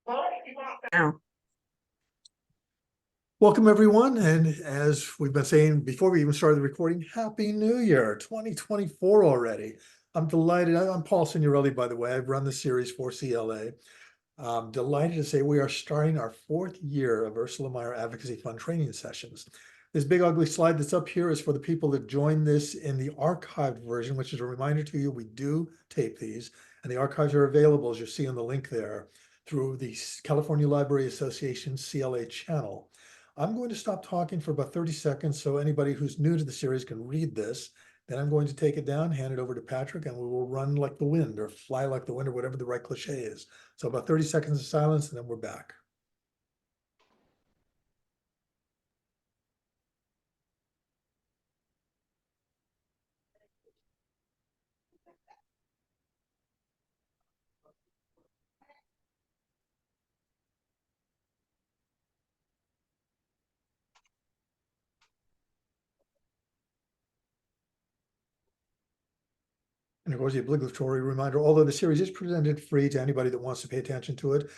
Now. Welcome, everyone. And as we've been saying before we even started the recording, Happy New Year, 2024 already. I'm delighted. I'm Paul Signorelli, by the way. I've run the series for CLA. I'm delighted to say we are starting our 4th year of Ursula Meyer Advocacy Fund training sessions. This big ugly slide that's up here is for the people that join this in the archived version, which is a reminder to you, we do tape these, and the archives are available, as you see on the link there, through the California Library Association CLA channel. I'm going to stop talking for about 30 seconds so anybody who's new to the series can read this. Then I'm going to take it down, hand it over to Patrick, and we will run like the wind or fly like the wind or whatever the right cliche is. So about 30 seconds of silence, and then we're back. And of course, the obligatory reminder, although the series is presented free to anybody that wants to pay attention to it,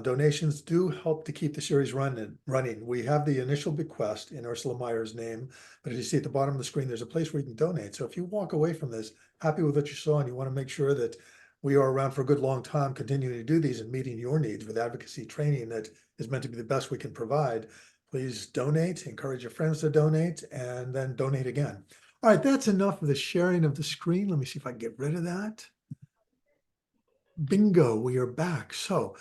donations do help to keep the series running. We have the initial bequest in Ursula Meyer's name, but as you see at the bottom of the screen, there's a place where you can donate. So if you walk away from this happy with what you saw and you want to make sure that we are around for a good long time, continuing to do these and meeting your needs with advocacy training that is meant to be the best we can provide, please donate, encourage your friends to donate, and then donate again. All right, that's enough of the sharing of the screen. Let me see if I can get rid of that. Bingo, we are back. So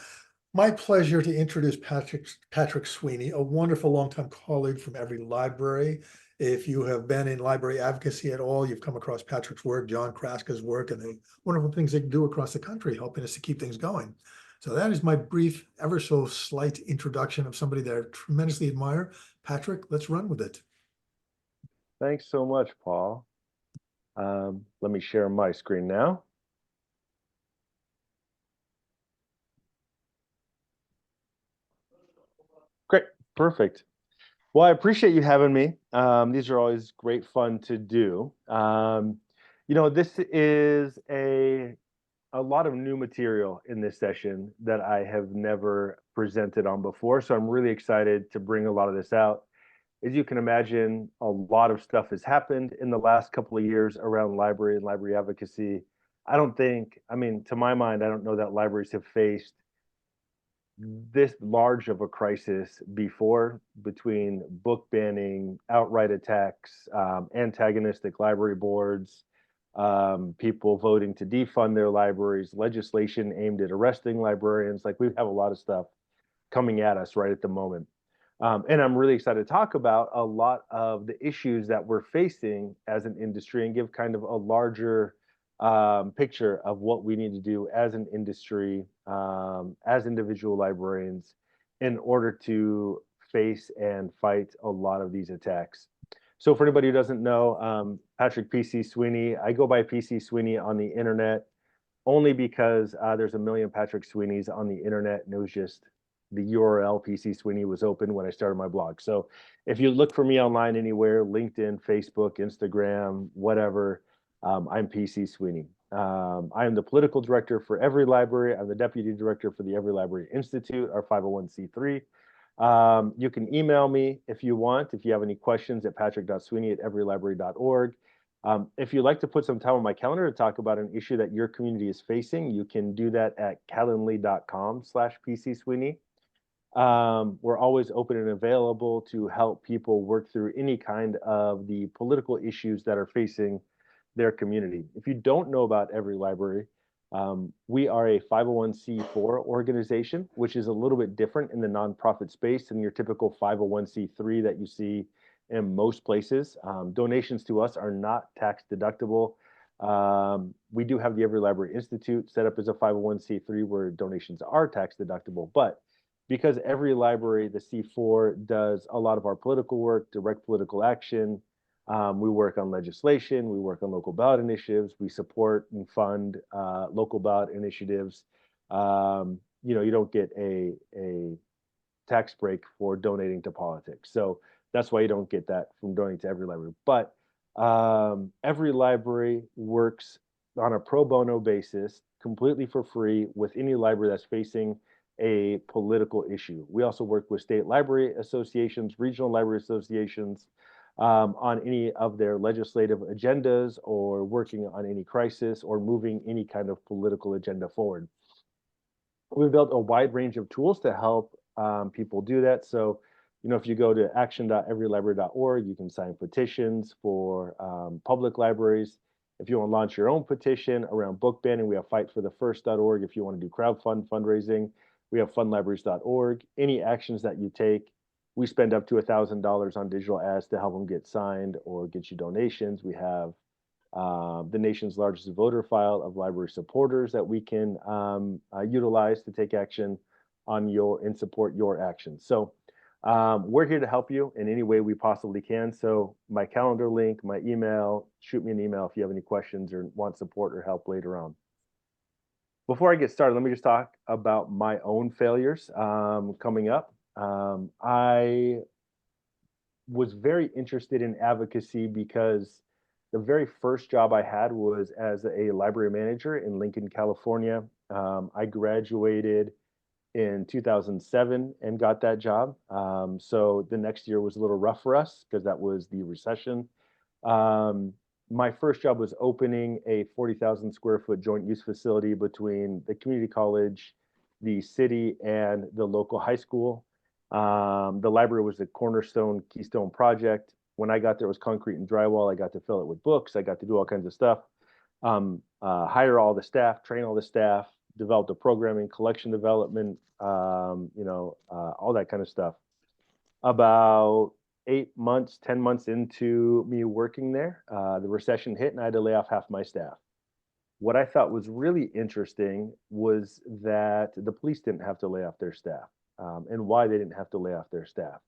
my pleasure to introduce Patrick Sweeney, a wonderful longtime colleague from EveryLibrary. If you have been in library advocacy at all, you've come across Patrick's work, John Kraska's work, and the wonderful things they can do across the country, helping us to keep things going. So that is my brief, ever so slight introduction of somebody that I tremendously admire. Patrick, let's run with it. Thanks so much, Paul. Let me share my screen now. Great, perfect. Well, I appreciate you having me. These are always great fun to do. This is a lot of new material in this session that I have never presented on before, so I'm really excited to bring a lot of this out. As you can imagine, a lot of stuff has happened in the last couple of years around library and library advocacy. To my mind, I don't know that libraries have faced this large of a crisis before, between book banning, outright attacks, antagonistic library boards, people voting to defund their libraries, legislation aimed at arresting librarians. Like, we have a lot of stuff coming at us right at the moment. And I'm really excited to talk about a lot of the issues that we're facing as an industry and give kind of a larger picture of what we need to do as an industry, as individual librarians, in order to face and fight a lot of these attacks. So for anybody who doesn't know, Patrick PC Sweeney, I go by PC Sweeney on the internet only because there's a million Patrick Sweeneys on the internet, and it was just the URL PC Sweeney was open when I started my blog. So if you look for me online anywhere, LinkedIn, Facebook, Instagram, whatever, I'm PC Sweeney. I am the political director for EveryLibrary. I'm the deputy director for the EveryLibrary Institute, our 501c3. You can email me if you want, if you have any questions, at patrick.sweeney@everylibrary.org. If you'd like to put some time on my calendar to talk about an issue that your community is facing, you can do that at calendly.com/PC Sweeney. We're always open and available to help people work through any kind of the political issues that are facing their community. If you don't know about EveryLibrary, we are a 501c4 organization, which is a little bit different in the nonprofit space than your typical 501c3 that you see in most places. Donations to us are not tax deductible. We do have the EveryLibrary Institute set up as a 501c3 where donations are tax deductible, but because EveryLibrary, the C4, does a lot of our political work, direct political action, we work on legislation, we work on local ballot initiatives, we support and fund local ballot initiatives. You don't get a tax break for donating to politics. So that's why you don't get that from donating to EveryLibrary. But EveryLibrary works on a pro bono basis, completely for free, with any library that's facing a political issue. We also work with state library associations, regional library associations, on any of their legislative agendas or working on any crisis or moving any kind of political agenda forward. We've built a wide range of tools to help people do that. So, if you go to action.everylibrary.org, you can sign petitions for public libraries. If you want to launch your own petition around book banning, we have fightforthefirst.org. If you want to do fundraising, we have fundlibraries.org. Any actions that you take, we spend up to $1,000 on digital ads to help them get signed or get you donations. We have the nation's largest voter file of library supporters that we can utilize to take action on and support your actions. So we're here to help you in any way we possibly can. So my calendar link, my email, shoot me an email if you have any questions or want support or help later on. Before I get started, let me just talk about my own failures coming up. I was very interested in advocacy because the very first job I had was as a library manager in Lincoln, California. I graduated in 2007 and got that job. So the next year was a little rough for us because that was the recession. My first job was opening a 40,000 square foot joint use facility between the community college, the city, and the local high school. The library was the cornerstone, keystone project. When I got there, it was concrete and drywall. I got to fill it with books. I got to do all kinds of stuff. Hire all the staff, train all the staff, develop the programming, collection development, all that kind of stuff. About 8 months, 10 months into me working there, the recession hit and I had to lay off half my staff. What I thought was really interesting was that the police didn't have to lay off their staff, and why they didn't have to lay off their staff.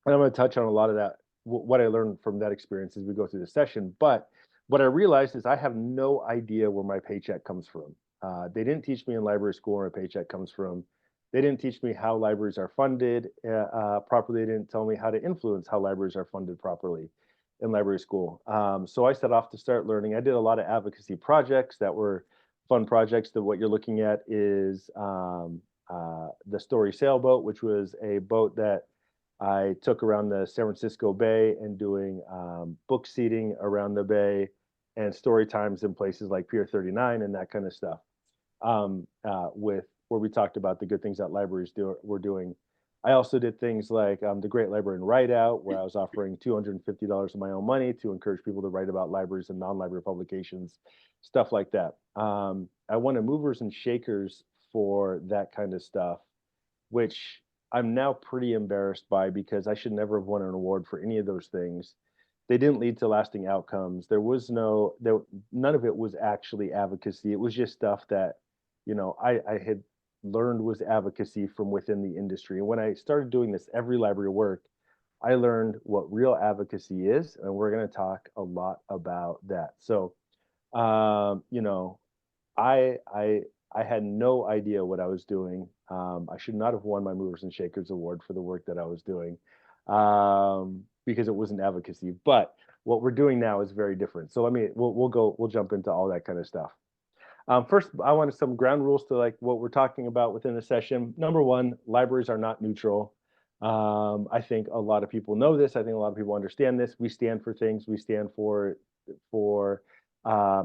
And I'm going to touch on a lot of that, what I learned from that experience as we go through the session. But what I realized is I have no idea where my paycheck comes from. They didn't teach me in library school where a paycheck comes from. They didn't teach me how libraries are funded properly. They didn't tell me how to influence how libraries are funded properly in library school. So I set off to start learning. I did a lot of advocacy projects that were fun projects. That what you're looking at is the Story Sailboat, which was a boat that I took around the San Francisco Bay and doing book seating around the bay and story times in places like Pier 39 and that kind of stuff. With where we talked about the good things that libraries were doing. I also did things like the Great Librarian Write Out, where I was offering $250 of my own money to encourage people to write about libraries and non-library publications, stuff like that. I won a movers and shakers for that kind of stuff, which I'm now pretty embarrassed by because I should never have won an award for any of those things. They didn't lead to lasting outcomes. None of it was actually advocacy. It was just stuff that, I had learned was advocacy from within the industry. And when I started doing this every library work, I learned what real advocacy is, and we're going to talk a lot about that. So, I had no idea what I was doing. I should not have won my Movers and Shakers Award for the work that I was doing because it wasn't advocacy. But what we're doing now is very different. So we'll jump into all that kind of stuff. First, I wanted some ground rules to like what we're talking about within the session. Number one, libraries are not neutral. I think a lot of people know this. I think a lot of people understand this. We stand for things. We stand for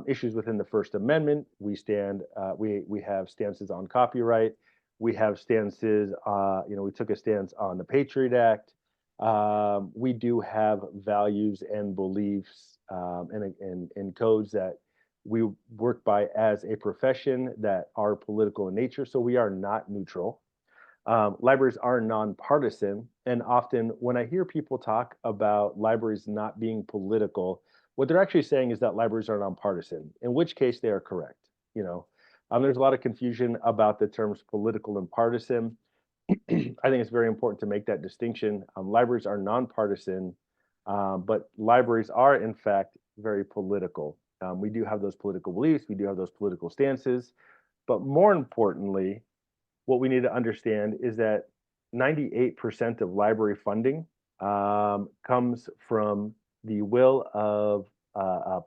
issues within the First Amendment. We have stances on copyright. We have stances. We took a stance on the Patriot Act. We do have values and beliefs and codes that we work by as a profession that are political in nature. So we are not neutral. Libraries are nonpartisan, and often when I hear people talk about libraries not being political, what they're actually saying is that libraries are nonpartisan, in which case they are correct. There's a lot of confusion about the terms political and partisan. I think it's very important to make that distinction. Libraries are nonpartisan, but libraries are in fact very political. We do have those political beliefs, we do have those political stances, but more importantly, what we need to understand is that 98% of library funding comes from the will of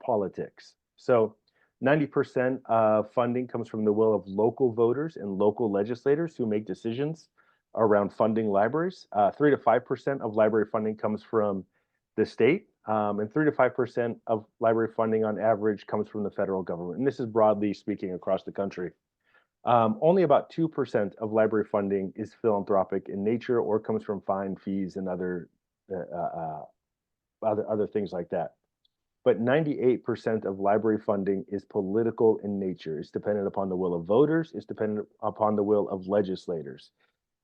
politics. So 90% of funding comes from the will of local voters and local legislators who make decisions around funding libraries. 3 to 5% of library funding comes from the state, and 3 to 5% of library funding on average comes from the federal government. And this is broadly speaking across the country. Only about 2% of library funding is philanthropic in nature or comes from fine fees and other things like that. But 98% of library funding is political in nature. It's dependent upon the will of voters. It's dependent upon the will of legislators.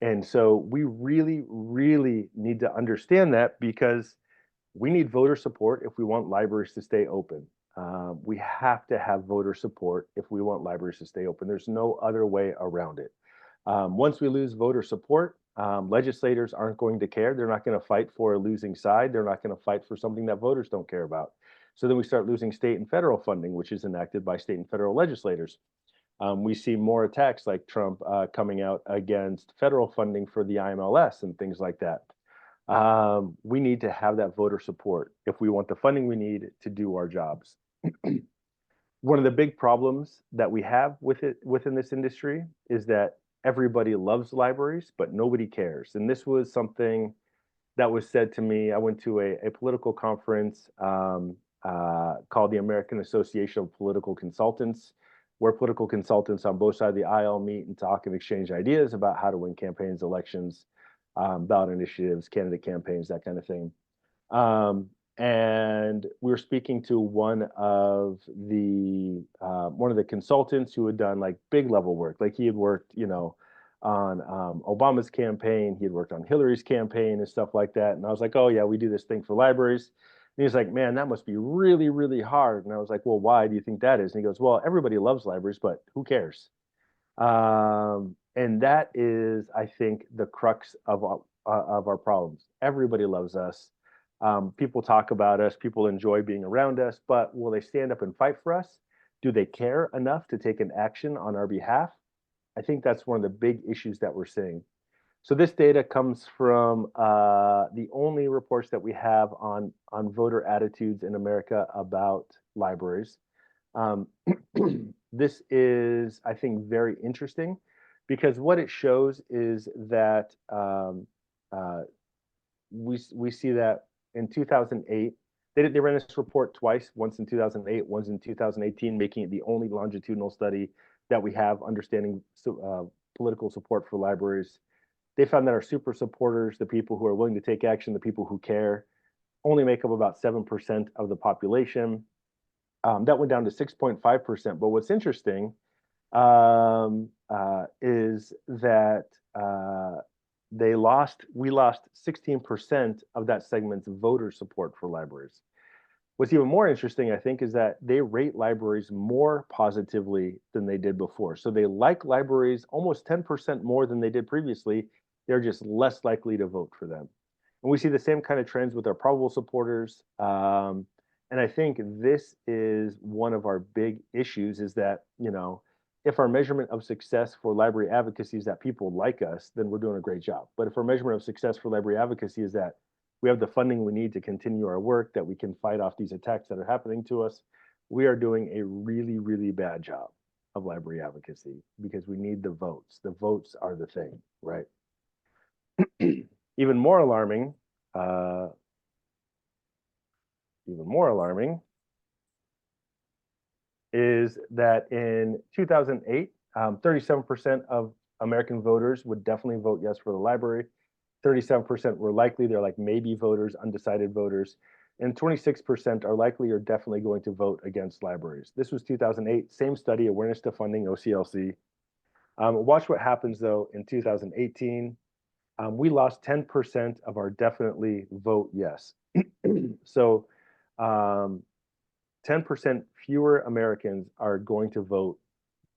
And so we really, really need to understand that, because we need voter support if we want libraries to stay open. We have to have voter support if we want libraries to stay open. There's no other way around it. Once we lose voter support, legislators aren't going to care. They're not going to fight for a losing side. They're not going to fight for something that voters don't care about. So then we start losing state and federal funding, which is enacted by state and federal legislators. We see more attacks like Trump coming out against federal funding for the IMLS and things like that. We need to have that voter support if we want the funding we need to do our jobs. One of the big problems that we have within this industry is that everybody loves libraries, but nobody cares. And this was something that was said to me. I went to a political conference called the American Association of Political Consultants, where political consultants on both sides of the aisle meet and talk and exchange ideas about how to win campaigns, elections, ballot initiatives, candidate campaigns, that kind of thing. And we were speaking to one of the consultants who had done like big level work. Like he had worked, on Obama's campaign, he had worked on Hillary's campaign and stuff like that. And I was like, oh yeah, we do this thing for libraries. And he's like, man, that must be really, really hard. And I was like, well, why do you think that is? And he goes, well, everybody loves libraries, but who cares? And that is, I think, the crux of our problems. Everybody loves us. People talk about us. People enjoy being around us. But will they stand up and fight for us? Do they care enough to take an action on our behalf? I think that's one of the big issues that we're seeing. So this data comes from the only reports that we have on voter attitudes in America about libraries. This is, I think, very interesting, because what it shows is that we see that in 2008, they ran this report twice, once in 2008, once in 2018, making it the only longitudinal study that we have understanding political support for libraries. They found that our super supporters, the people who are willing to take action, the people who care, only make up about 7% of the population. That went down to 6.5%. But what's interesting is that we lost 16% of that segment's voter support for libraries. What's even more interesting, I think, is that they rate libraries more positively than they did before. So they like libraries almost 10% more than they did previously. They're just less likely to vote for them. And we see the same kind of trends with our probable supporters. And I think this is one of our big issues, is that, if our measurement of success for library advocacy is that people like us, then we're doing a great job. But if our measurement of success for library advocacy is that we have the funding we need to continue our work, that we can fight off these attacks that are happening to us, we are doing a really, really bad job of library advocacy, because we need the votes. The votes are the thing, right? Even more alarming is that in 2008, 37% of American voters would definitely vote yes for the library. 37% were likely, they're like maybe voters, undecided voters, and 26% are likely or definitely going to vote against libraries. This was 2008, same study, awareness to funding, OCLC. Watch what happens though in 2018. We lost 10% of our definitely vote yes. So 10% fewer Americans are going to vote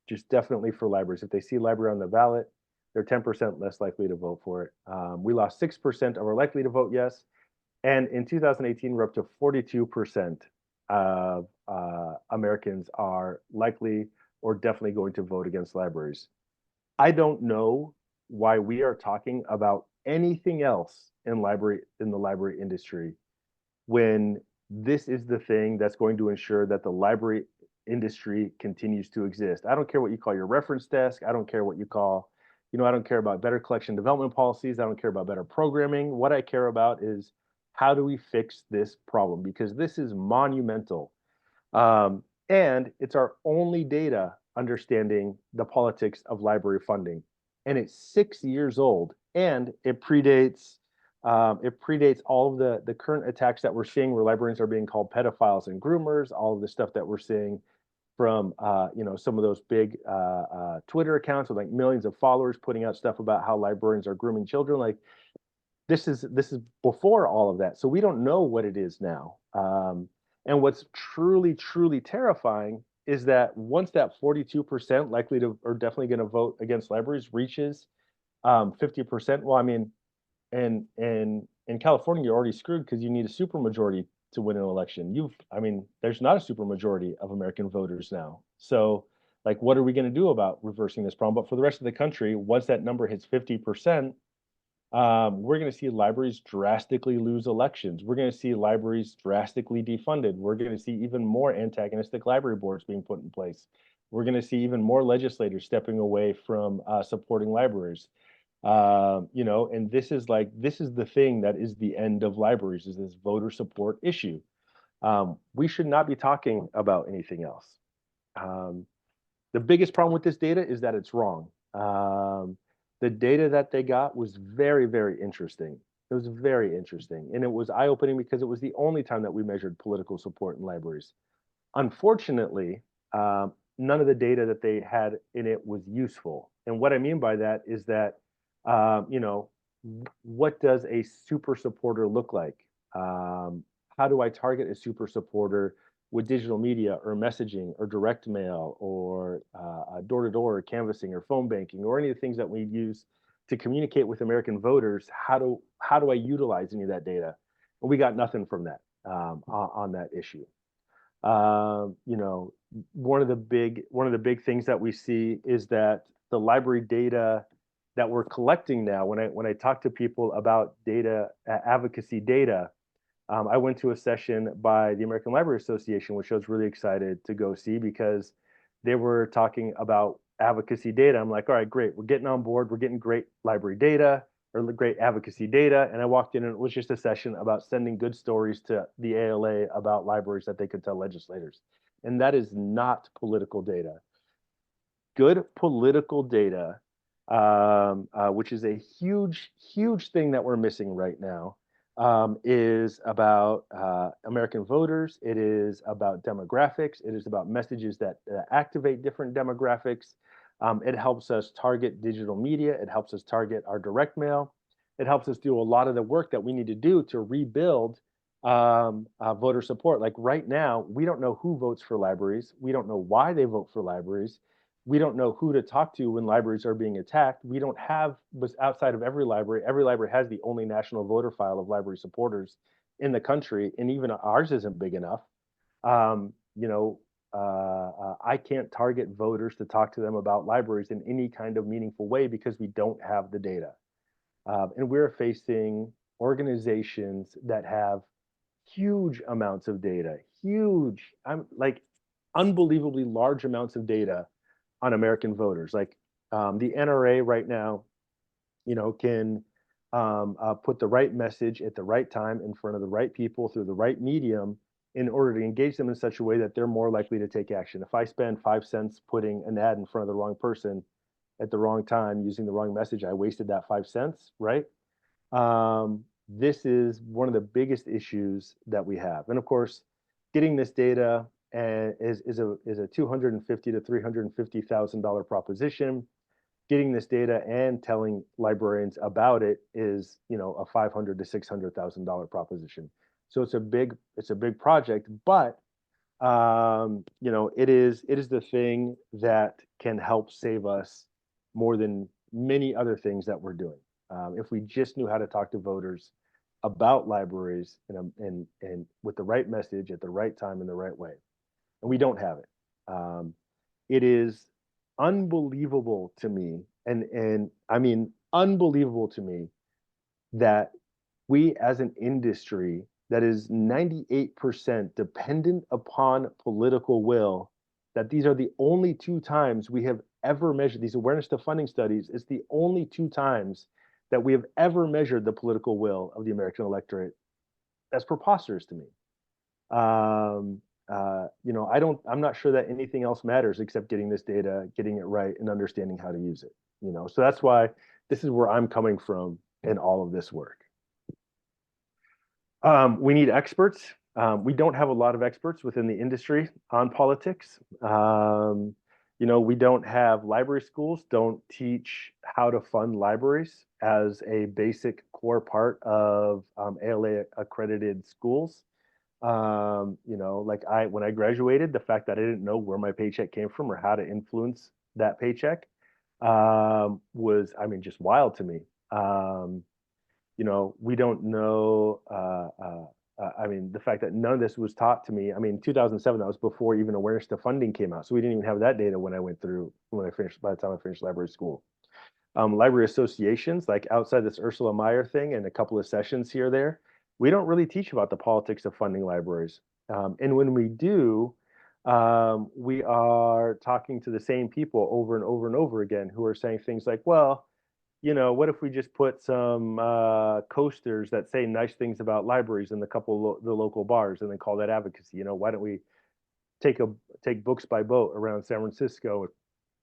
just definitely for libraries. If they see library on the ballot, they're 10% less likely to vote for it. We lost 6% of our likely to vote yes. And in 2018, we're up to 42% of Americans are likely or definitely going to vote against libraries. I don't know why we are talking about anything else in the library industry when this is the thing that's going to ensure that the library industry continues to exist. I don't care what you call your reference desk. I don't care what you call, I don't care about better collection development policies. I don't care about better programming. What I care about is how do we fix this problem? Because this is monumental. And it's our only data understanding the politics of library funding. And it's 6 years old, and it predates all of the current attacks that we're seeing where librarians are being called pedophiles and groomers, all of the stuff that we're seeing from some of those big Twitter accounts with like millions of followers putting out stuff about how librarians are grooming children. Like this is before all of that, so we don't know what it is now. And what's truly, truly terrifying is that once that 42% likely to or definitely going to vote against libraries reaches 50%, well, I mean, and in California, you're already screwed because you need a supermajority to win an election. I mean, there's not a supermajority of American voters now. So, like, what are we going to do about reversing this problem? But for the rest of the country, once that number hits 50%, we're going to see libraries drastically lose elections. We're going to see libraries drastically defunded. We're going to see even more antagonistic library boards being put in place. We're going to see even more legislators stepping away from supporting libraries. And this is the thing that is the end of libraries, is this voter support issue. We should not be talking about anything else. The biggest problem with this data is that it's wrong. The data that they got was very, very interesting. It was very interesting. And it was eye-opening because it was the only time that we measured political support in libraries. Unfortunately, none of the data that they had in it was useful. And what I mean by that is that, what does a super supporter look like? How do I target a super supporter with digital media or messaging or direct mail or door-to-door or canvassing or phone banking or any of the things that we use to communicate with American voters? How do I utilize any of that data? And we got nothing from that on that issue. One of the big things that we see is that the library data that we're collecting now, when I talk to people about data, advocacy data, I went to a session by the American Library Association, which I was really excited to go see because they were talking about advocacy data. I'm like, all right, great. We're getting on board. We're getting great library data or great advocacy data. And I walked in and it was just a session about sending good stories to the ALA about libraries that they could tell legislators. And that is not political data. Good political data, which is a huge, huge thing that we're missing right now, is about American voters. It is about demographics. It is about messages that activate different demographics. It helps us target digital media. It helps us target our direct mail. It helps us do a lot of the work that we need to do to rebuild voter support. Like right now, we don't know who votes for libraries. We don't know why they vote for libraries. We don't know who to talk to when libraries are being attacked. We don't have, outside of every library has the only national voter file of library supporters in the country, and even ours isn't big enough. I can't target voters to talk to them about libraries in any kind of meaningful way because we don't have the data. And we're facing organizations that have huge amounts of data, unbelievably large amounts of data on American voters. Like the NRA right now, can put the right message at the right time in front of the right people through the right medium in order to engage them in such a way that they're more likely to take action. If I spend 5 cents putting an ad in front of the wrong person at the wrong time using the wrong message, I wasted that 5 cents, right? This is one of the biggest issues that we have. And of course, getting this data is a $250,000 to $350,000 proposition. Getting this data and telling librarians about it is, a $500,000 to $600,000 proposition. So it's a big project, but it is the thing that can help save us more than many other things that we're doing. If we just knew how to talk to voters about libraries and with the right message at the right time in the right way. And we don't have it. It is unbelievable to me, and I mean unbelievable to me, that we as an industry that is 98% dependent upon political will that these are the only 2 times we have ever measured these awareness to funding studies. It's the only 2 times that we have ever measured the political will of the American electorate. That's preposterous to me. I'm not sure that anything else matters except getting this data, getting it right, and understanding how to use it. So that's why this is where I'm coming from in all of this work. We need experts. We don't have a lot of experts within the industry on politics. We don't have library schools, don't teach how to fund libraries as a basic core part of ALA accredited schools. When I graduated, the fact that I didn't know where my paycheck came from or how to influence that paycheck was, just wild to me. We don't know. The fact that none of this was taught to me. 2007, that was before even awareness to funding came out, so we didn't even have that data when I finished. By the time I finished library school, library associations, like outside this Ursula Meyer thing and a couple of sessions here or there, we don't really teach about the politics of funding libraries. And when we do, we are talking to the same people over and over and over again who are saying things like, well, what if we just put some coasters that say nice things about libraries in the local bars and then call that advocacy? Why don't we take books by boat around San Francisco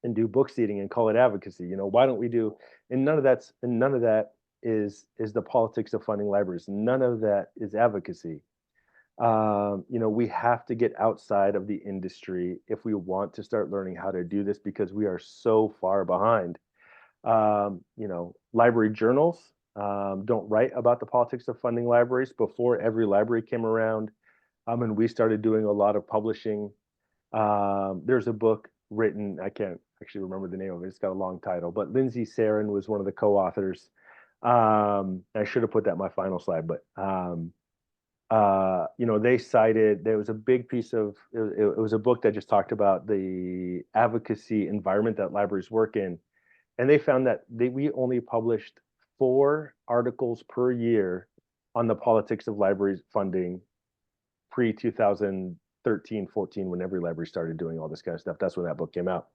and do book seating and call it advocacy? Why don't we do? And none of that is the politics of funding libraries. None of that is advocacy. We have to get outside of the industry if we want to start learning how to do this, because we are so far behind. Library journals don't write about the politics of funding libraries. Before EveryLibrary came around, and we started doing a lot of publishing. There's a book written, I can't actually remember the name of it, it's got a long title, but Lindsay Sarin was one of the co-authors. I should have put that in my final slide, but they cited, there was a big piece of, it was a book that just talked about the advocacy environment that libraries work in. And they found that we only published 4 articles per year on the politics of libraries funding pre-2013, 14, when EveryLibrary started doing all this kind of stuff. That's when that book came out.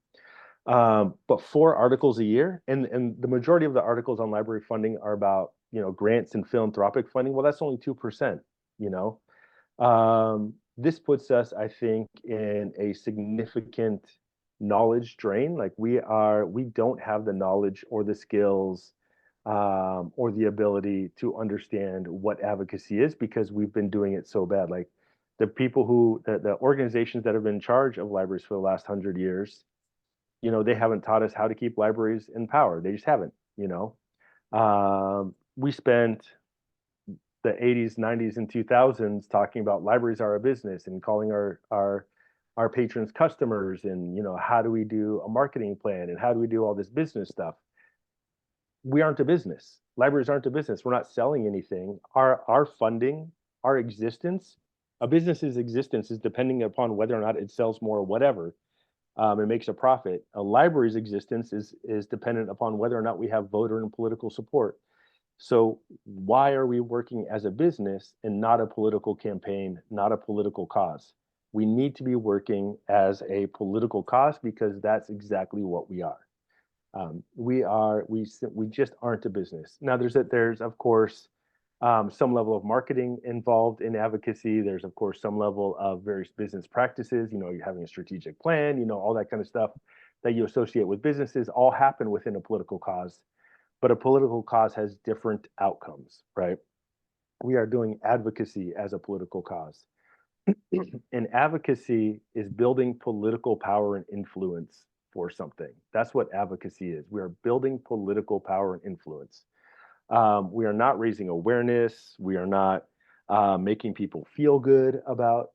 But 4 articles a year, and the majority of the articles on library funding are about, grants and philanthropic funding. Well, that's only 2%, This puts us, I think, in a significant knowledge drain. Like we don't have the knowledge or the skills or the ability to understand what advocacy is, because we've been doing it so bad. Like the organizations that have been in charge of libraries for the last 100 years, they haven't taught us how to keep libraries in power. They just haven't. We spent the 80s, 90s, and 2000s talking about libraries are a business and calling our patrons customers, and how do we do a marketing plan and how do we do all this business stuff. We aren't a business. Libraries aren't a business. We're not selling anything. Our funding, our existence, a business's existence is depending upon whether or not it sells more or whatever. It makes a profit. A library's existence is dependent upon whether or not we have voter and political support. So why are we working as a business and not a political campaign, not a political cause? We need to be working as a political cause, because that's exactly what we are. We just aren't a business. Now, there's of course some level of marketing involved in advocacy. There's of course some level of various business practices. You're having a strategic plan. All that kind of stuff that you associate with businesses all happen within a political cause. But a political cause has different outcomes, right? We are doing advocacy as a political cause. And advocacy is building political power and influence for something. That's what advocacy is. We are building political power and influence. We are not raising awareness. We are not making people feel good about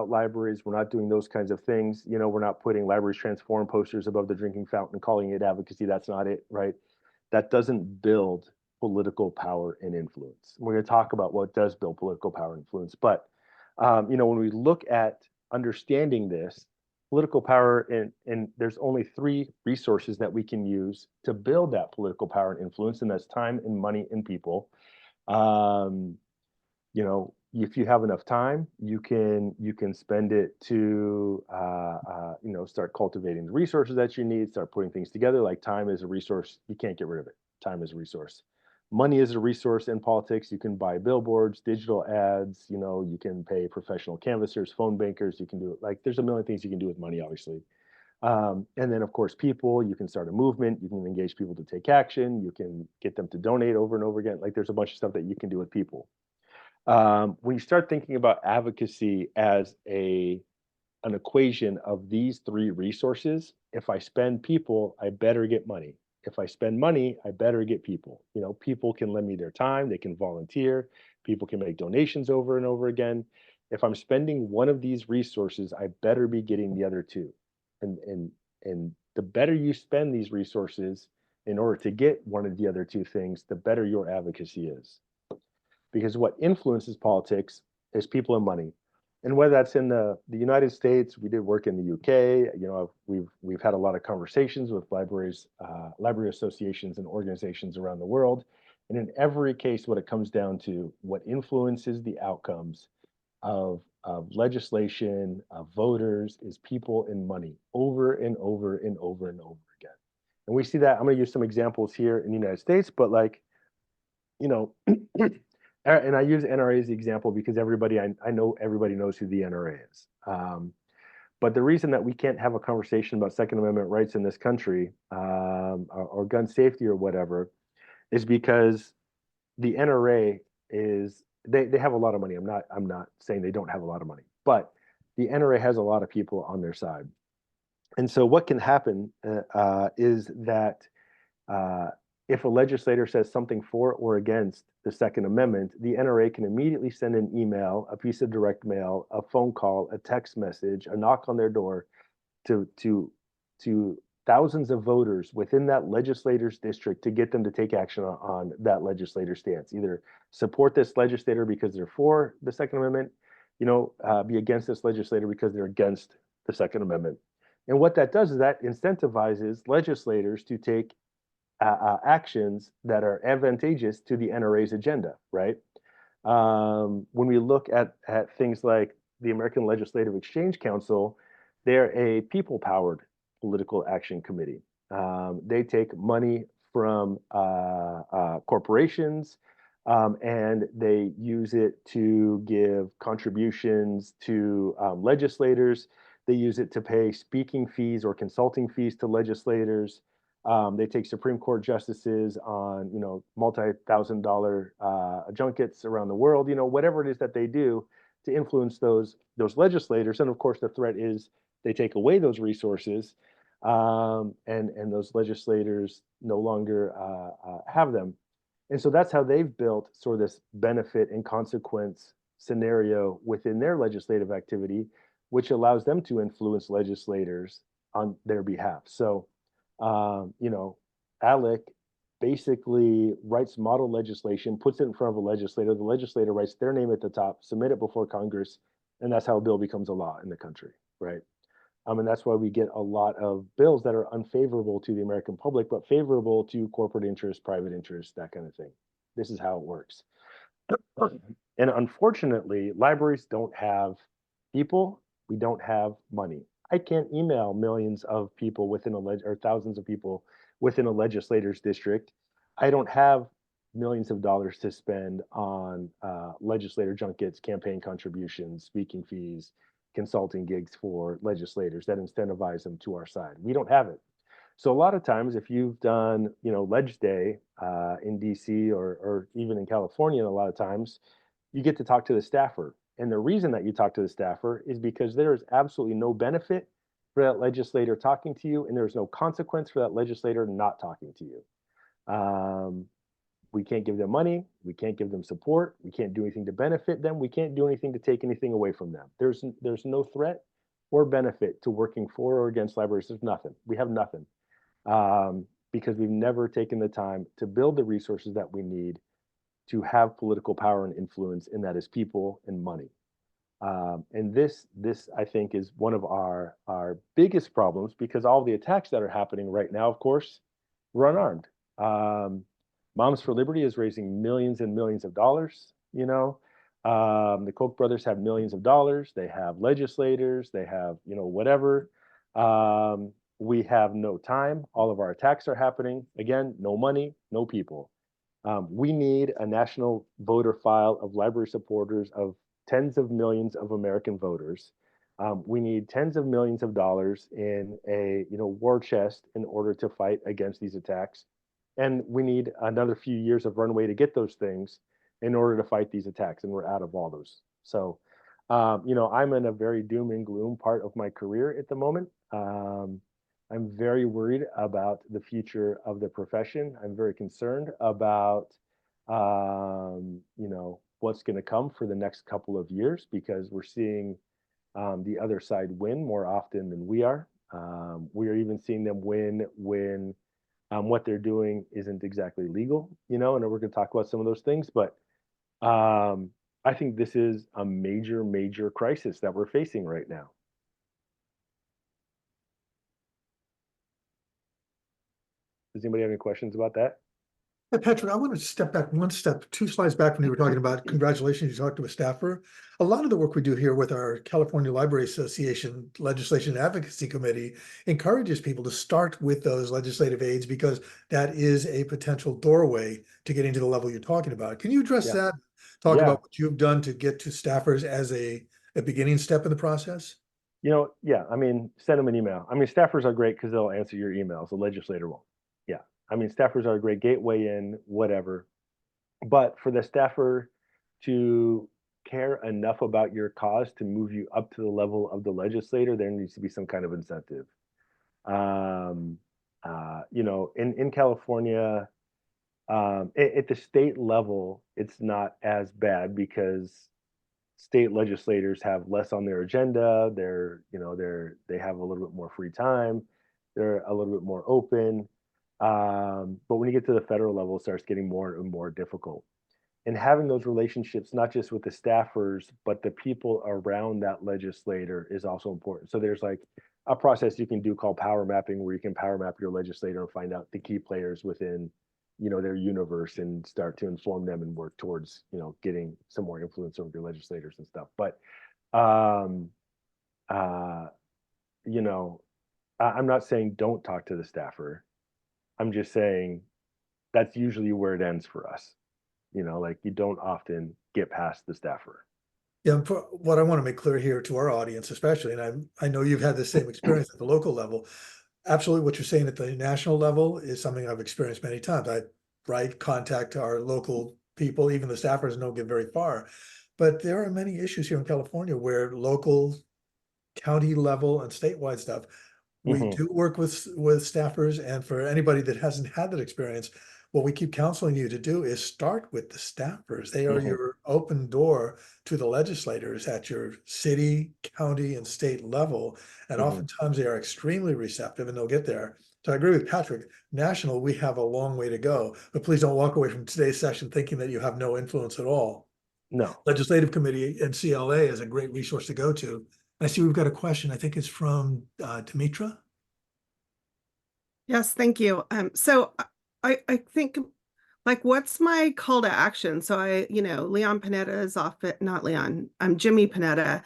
libraries. We're not doing those kinds of things. We're not putting libraries transform posters above the drinking fountain and calling it advocacy. That's not it, right? That doesn't build political power and influence. We're going to talk about what does build political power and influence. But when we look at understanding this political power, and there's only 3 resources that we can use to build that political power and influence, and that's time and money and people. if you have enough time, you can spend it to start cultivating the resources that you need, start putting things together. Like time is a resource, you can't get rid of it. Time is a resource. Money is a resource in politics. You can buy billboards, digital ads, you can pay professional canvassers, phone bankers, you can do it. Like there's a million things you can do with money, obviously. And then of course, people, you can start a movement, you can engage people to take action, you can get them to donate over and over again. Like there's a bunch of stuff that you can do with people. When you start thinking about advocacy as an equation of these three resources, if I spend people, I better get money. If I spend money, I better get people. People can lend me their time, they can volunteer, people can make donations over and over again. If I'm spending one of these resources, I better be getting the other two. And the better you spend these resources in order to get one of the other two things, the better your advocacy is, because what influences politics is people and money. And whether that's in the United States, we did work in the UK. We've had a lot of conversations with libraries, library associations, and organizations around the world. And in every case, what it comes down to, what influences the outcomes of legislation, of voters, is people and money, over and over and over and over again. And we see that. I'm going to use some examples here in the United States, but you know, and I use NRA as the example because I know everybody knows who the NRA is. But the reason that we can't have a conversation about Second Amendment rights in this country, or gun safety or whatever, is because the NRA they have a lot of money. I'm not saying they don't have a lot of money, but the NRA has a lot of people on their side. And so what can happen is that if a legislator says something for or against the Second Amendment, the NRA can immediately send an email, a piece of direct mail, a phone call, a text message, a knock on their door to thousands of voters within that legislator's district to get them to take action on that legislator's stance. Either support this legislator because they're for the Second Amendment, be against this legislator because they're against the Second Amendment. And what that does is that incentivizes legislators to take actions that are advantageous to the NRA's agenda, right? When we look at things like the American Legislative Exchange Council, they're a people-powered political action committee. They take money from corporations, and they use it to give contributions to legislators. They use it to pay speaking fees or consulting fees to legislators. They take Supreme Court justices on, multi-thousand-dollar junkets around the world. Whatever it is that they do to influence those legislators. And of course, the threat is they take away those resources, and those legislators no longer have them. And so that's how they've built sort of this benefit and consequence scenario within their legislative activity, which allows them to influence legislators on their behalf. So, ALEC basically writes model legislation, puts it in front of a legislator. The legislator writes their name at the top, submit it before Congress, and that's how a bill becomes a law in the country, right? And that's why we get a lot of bills that are unfavorable to the American public, but favorable to corporate interests, private interests, that kind of thing. This is how it works. And unfortunately, libraries don't have people. We don't have money. I can't email millions of people within or thousands of people within a legislator's district. I don't have millions of dollars to spend on legislator junkets, campaign contributions, speaking fees, consulting gigs for legislators that incentivize them to our side. We don't have it. So a lot of times, if you've done, Ledge Day in DC or even in California, a lot of times you get to talk to the staffer. And the reason that you talk to the staffer is because there is absolutely no benefit for that legislator talking to you, and there's no consequence for that legislator not talking to you. We can't give them money. We can't give them support. We can't do anything to benefit them. We can't do anything to take anything away from them. There's no threat or benefit to working for or against libraries. There's nothing. We have nothing, because we've never taken the time to build the resources that we need to have political power and influence, and that is people and money. And this I think is one of our biggest problems, because all the attacks that are happening right now, of course, were unarmed. Moms for Liberty is raising millions and millions of dollars. The Koch brothers have millions of dollars. They have legislators. They have, whatever. We have no time. All of our attacks are happening. Again, no money, no people. We need a national voter file of library supporters of tens of millions of American voters. We need tens of millions of dollars in a war chest in order to fight against these attacks, and we need another few years of runway to get those things in order to fight these attacks, and we're out of all those. So, I'm in a very doom and gloom part of my career at the moment. I'm very worried about the future of the profession. I'm very concerned about, what's going to come for the next couple of years, because we're seeing the other side win more often than we are. We are even seeing them win when what they're doing isn't exactly legal, and we're going to talk about some of those things. But I think this is a major, major crisis that we're facing right now. Does anybody have any questions about that? Hey, Patrick, I want to step back two slides back when you were talking about congratulations, you talked to a staffer. A lot of the work we do here with our California Library Association Legislation Advocacy Committee encourages people to start with those legislative aids, because that is a potential doorway to getting to the level you're talking about. Can you address Yeah. that? Talk Yeah. about what you've done to get to staffers as a beginning step in the process? Yeah, send them an email. Staffers are great because they'll answer your emails. The legislator won't. Yeah. Staffers are a great gateway in, whatever. But for the staffer to care enough about your cause to move you up to the level of the legislator, there needs to be some kind of incentive. In California, at the state level, it's not as bad because state legislators have less on their agenda. They have a little bit more free time. They're a little bit more open. But when you get to the federal level, it starts getting more and more difficult. And having those relationships, not just with the staffers, but the people around that legislator, is also important. So there's like a process you can do called power mapping, where you can power map your legislator and find out the key players within their universe, and start to inform them and work towards getting some more influence over your legislators and stuff. But um you know I'm not saying don't talk to the staffer. I'm just saying that's usually where it ends for us. Like, you don't often get past the staffer. Yeah, what I want to make clear here to our audience, especially, and I know you've had the same experience at the local level. Absolutely, what you're saying at the national level is something I've experienced many times. I write, contact our local people, even the staffers don't get very far. But there are many issues here in California where local, county level, and statewide stuff, we Hmm. do work with staffers. And for anybody that hasn't had that experience, what we keep counseling you to do is start with the staffers. They are Hmm. your open door to the legislators at your city, county, and state level. And Hmm. oftentimes they are extremely receptive, and they'll get there. So I agree with Patrick. National, we have a long way to go, but please don't walk away from today's session thinking that you have no influence at all. No. Legislative Committee and CLA is a great resource to go to. I see we've got a question. I think it's from Demetra. Yes, thank you. So I think, like, what's my call to action? So Leon Panetta is off it, not Leon, Jimmy Panetta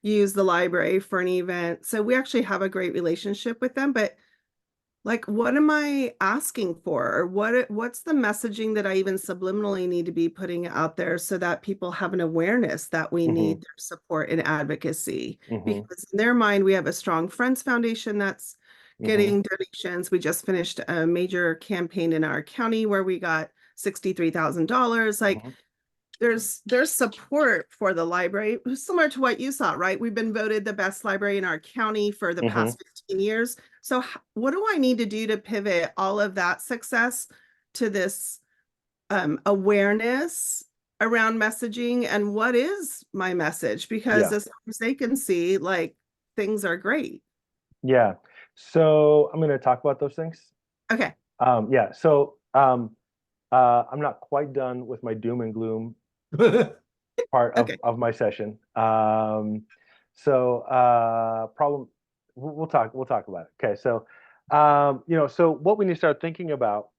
used the library for an event. So we actually have a great relationship with them, but like, what am I asking for? Or what's the messaging that I even subliminally need to be putting out there so that people have an awareness that we Hmm. need their support and advocacy? Hmm. Because in their mind, we have a strong Friends Foundation that's Hmm. getting donations. We just finished a major campaign in our county where we got $63,000. Like, Hmm. there's support for the library, similar to what you saw, right? We've been voted the best library in our county for the Hmm. past 15 years. So what do I need to do to pivot all of that success to this awareness around messaging? And what is my message? Because Yeah. as far as they can see, like, things are great. Yeah. So I'm going to talk about those things. Okay. Yeah. So I'm not quite done with my doom and gloom part Okay. of my session. Problem. We'll talk about it. Okay. So, so what we need to start thinking about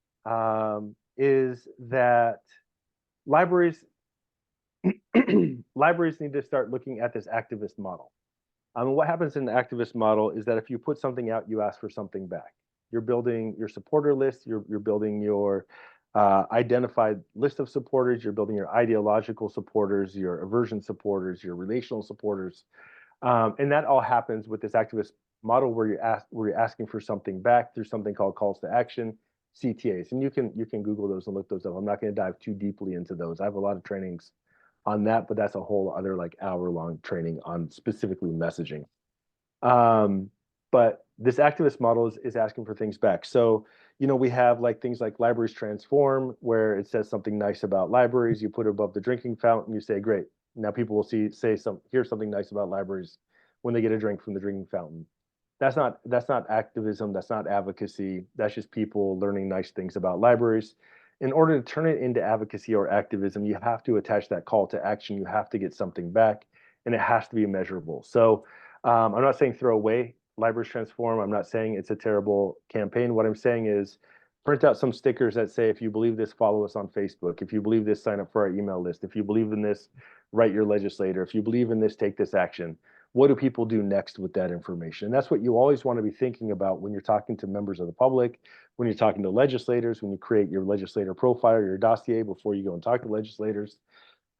is that libraries libraries need to start looking at this activist model. What happens in the activist model is that if you put something out, you ask for something back. You're building your supporter list, you're building your identified list of supporters, you're building your ideological supporters, your aversion supporters, your relational supporters. And that all happens with this activist model where you're asking for something back through something called calls to action, CTAs. And you can Google those and look those up. I'm not going to dive too deeply into those. I have a lot of trainings on that, but that's a whole other like hour-long training on specifically messaging. But this activist model is asking for things back. So, we have like things like libraries transform, where it says something nice about libraries. You put it above the drinking fountain. You say, great. Now people will hear something nice about libraries when they get a drink from the drinking fountain. That's not activism. That's not advocacy. That's just people learning nice things about libraries. In order to turn it into advocacy or activism, you have to attach that call to action. You have to get something back, and it has to be measurable. So I'm not saying throw away Libraries Transform. I'm not saying it's a terrible campaign. What I'm saying is print out some stickers that say, if you believe this, follow us on Facebook. If you believe this, sign up for our email list. If you believe in this, write your legislator. If you believe in this, take this action. What do people do next with that information? And that's what you always want to be thinking about when you're talking to members of the public, when you're talking to legislators, when you create your legislator profile, your dossier before you go and talk to legislators.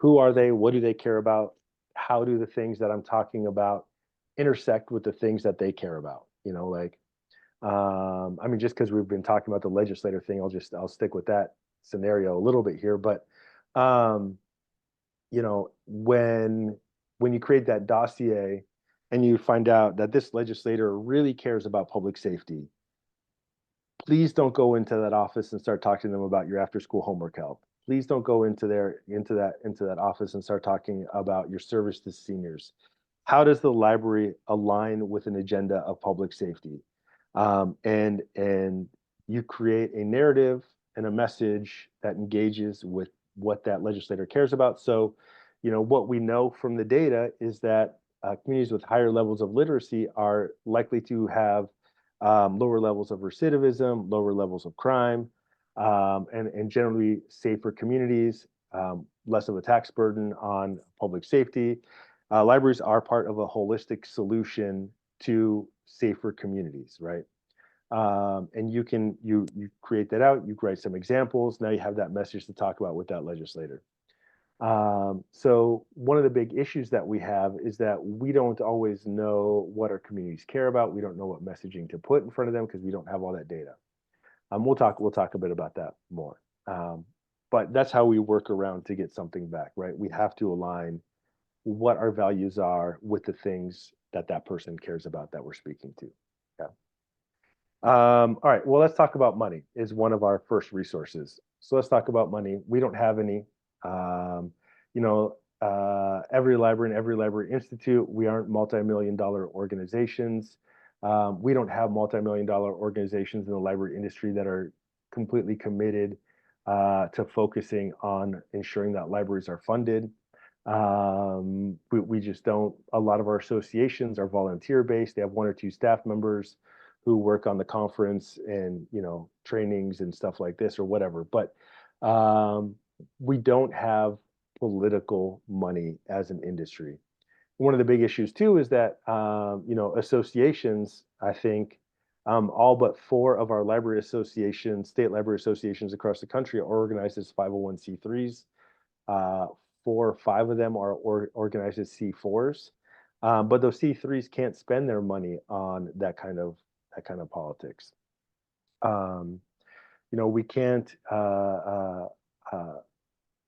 Who are they? What do they care about? How do the things that I'm talking about intersect with the things that they care about? Just because we've been talking about the legislator thing, I'll stick with that scenario a little bit here. But when you create that dossier and you find out that this legislator really cares about public safety, please don't go into that office and start talking to them about your after-school homework help. Please don't go into that office and start talking about your service to seniors. How does the library align with an agenda of public safety? And you create a narrative and a message that engages with what that legislator cares about. So, what we know from the data is that communities with higher levels of literacy are likely to have lower levels of recidivism, lower levels of crime, and generally safer communities, less of a tax burden on public safety. Libraries are part of a holistic solution to safer communities, right? And you create that out, you write some examples, now you have that message to talk about with that legislator. So one of the big issues that we have is that we don't always know what our communities care about. We don't know what messaging to put in front of them because we don't have all that data. We'll talk a bit about that more. But that's how we work around to get something back, right? We have to align what our values are with the things that person cares about that we're speaking to. Okay. All right, well, let's talk about money is one of our first resources. So let's talk about money. We don't have any. EveryLibrary and EveryLibrary Institute, we aren't multi-million-dollar organizations. We don't have multi-million-dollar organizations in the library industry that are completely committed to focusing on ensuring that libraries are funded. We just don't. A lot of our associations are volunteer-based. They have 1 or 2 staff members who work on the conference and trainings and stuff like this or whatever. But we don't have political money as an industry. One of the big issues too is that associations, I think all but 4 of our library associations, state library associations across the country, are organized as 501c3s. 4 or 5 of them are organized as C4s, but those C3s can't spend their money on that kind of politics. We can't.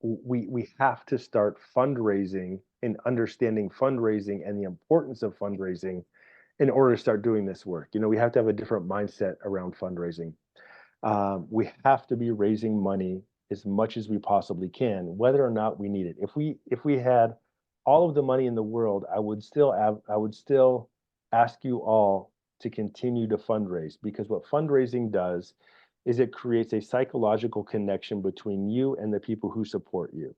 We have to start fundraising and understanding fundraising and the importance of fundraising in order to start doing this work. We have to have a different mindset around fundraising. We have to be raising money as much as we possibly can, whether or not we need it. If we had all of the money in the world, I would still ask you all to continue to fundraise, because what fundraising does is it creates a psychological connection between you and the people who support you.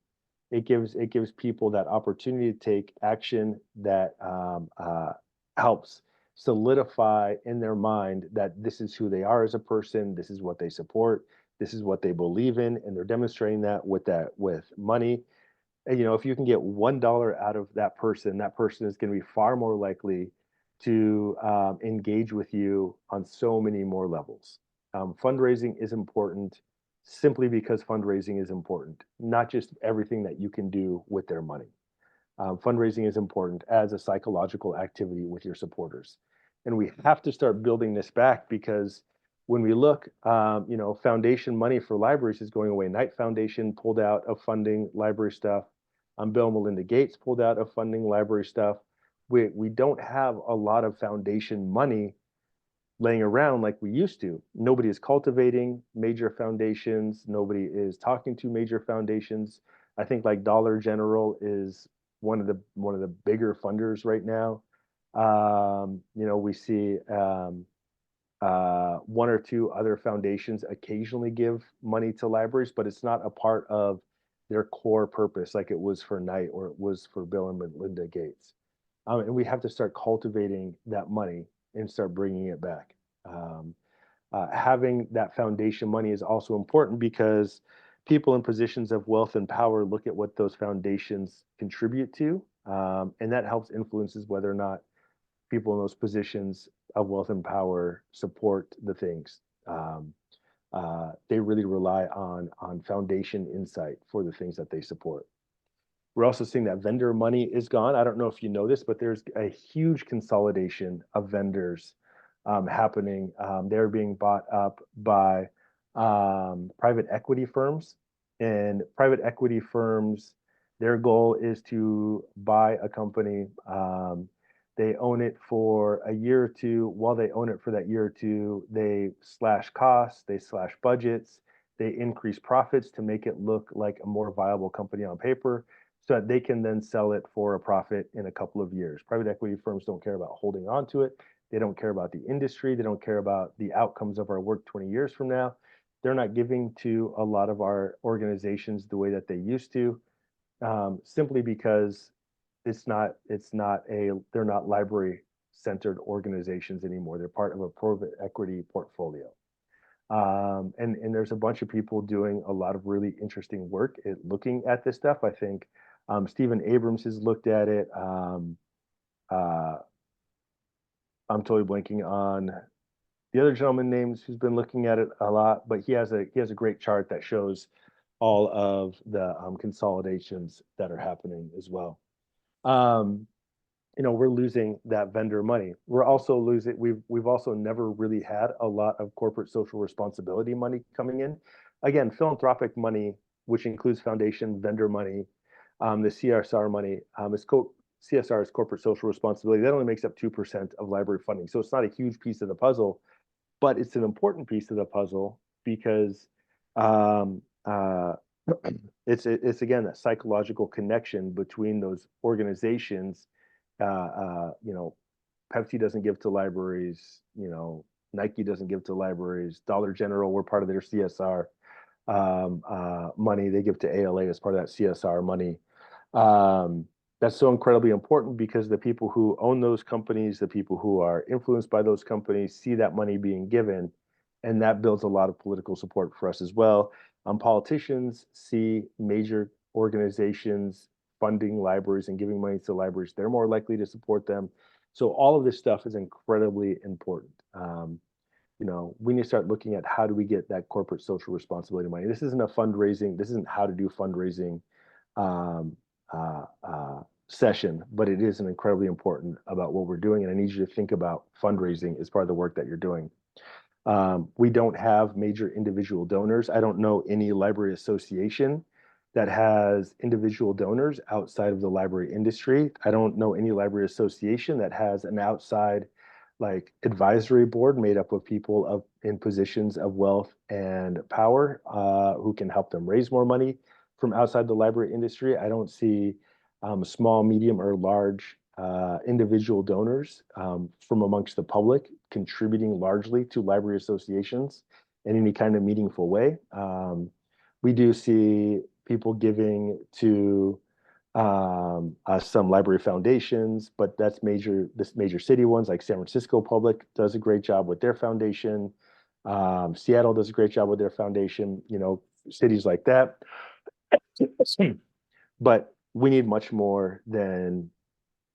It gives people that opportunity to take action that helps solidify in their mind that this is who they are as a person, this is what they support, this is what they believe in, and they're demonstrating that with money. And, if you can get $1 out of that person is going to be far more likely to engage with you on so many more levels. Fundraising is important simply because fundraising is important, not just everything that you can do with their money. Fundraising is important as a psychological activity with your supporters. And we have to start building this back, because when we look, foundation money for libraries is going away. Knight Foundation pulled out of funding library stuff. Bill and Melinda Gates pulled out of funding library stuff. We don't have a lot of foundation money laying around like we used to. Nobody is cultivating major foundations. Nobody is talking to major foundations. I think like Dollar General is one of the bigger funders right now. We see one or two other foundations occasionally give money to libraries, but it's not a part of their core purpose like it was for Knight or it was for Bill and Melinda Gates. And we have to start cultivating that money and start bringing it back. Having that foundation money is also important because people in positions of wealth and power look at what those foundations contribute to, and that helps influences whether or not people in those positions of wealth and power support the things. They really rely on foundation insight for the things that they support. We're also seeing that vendor money is gone. I don't know if you know this, but there's a huge consolidation of vendors happening. They're being bought up by private equity firms, and private equity firms, their goal is to buy a company. They own it for a year or two. While they own it for that year or two, they slash costs, they slash budgets, they increase profits to make it look like a more viable company on paper, so that they can then sell it for a profit in a couple of years. Private equity firms don't care about holding on to it. They don't care about the industry. They don't care about the outcomes of our work 20 years from now. They're not giving to a lot of our organizations the way that they used to, simply because they're not library centered organizations anymore. They're part of a private equity portfolio. And there's a bunch of people doing a lot of really interesting work at looking at this stuff. I think Stephen Abrams has looked at it. I'm totally blanking on the other gentleman names who's been looking at it a lot, but he has a great chart that shows all of the consolidations that are happening as well. We're losing that vendor money. We're also losing. We've also never really had a lot of corporate social responsibility money coming in. Again, philanthropic money, which includes foundation vendor money, the CSR money, CSR is corporate social responsibility. That only makes up 2% of library funding, so it's not a huge piece of the puzzle, but it's an important piece of the puzzle because it's again a psychological connection between those organizations. Pepsi doesn't give to libraries. Nike doesn't give to libraries. Dollar General, we're part of their CSR money. They give to ALA as part of that CSR money. That's so incredibly important because the people who own those companies, the people who are influenced by those companies, see that money being given, and that builds a lot of political support for us as well. Politicians see major organizations funding libraries and giving money to libraries. They're more likely to support them. So all of this stuff is incredibly important. We need to start looking at how do we get that corporate social responsibility money. This isn't a fundraising. This isn't how to do fundraising session, but it is an incredibly important about what we're doing. And I need you to think about fundraising as part of the work that you're doing. We don't have major individual donors. I don't know any library association that has individual donors outside of the library industry. I don't know any library association that has an outside advisory board made up of people in positions of wealth and power who can help them raise more money from outside the library industry. I don't see small, medium, or large individual donors from amongst the public contributing largely to library associations in any kind of meaningful way. We do see people giving to some library foundations, but that's major city ones like San Francisco Public does a great job with their foundation. Seattle does a great job with their foundation, cities like that. But we need much more than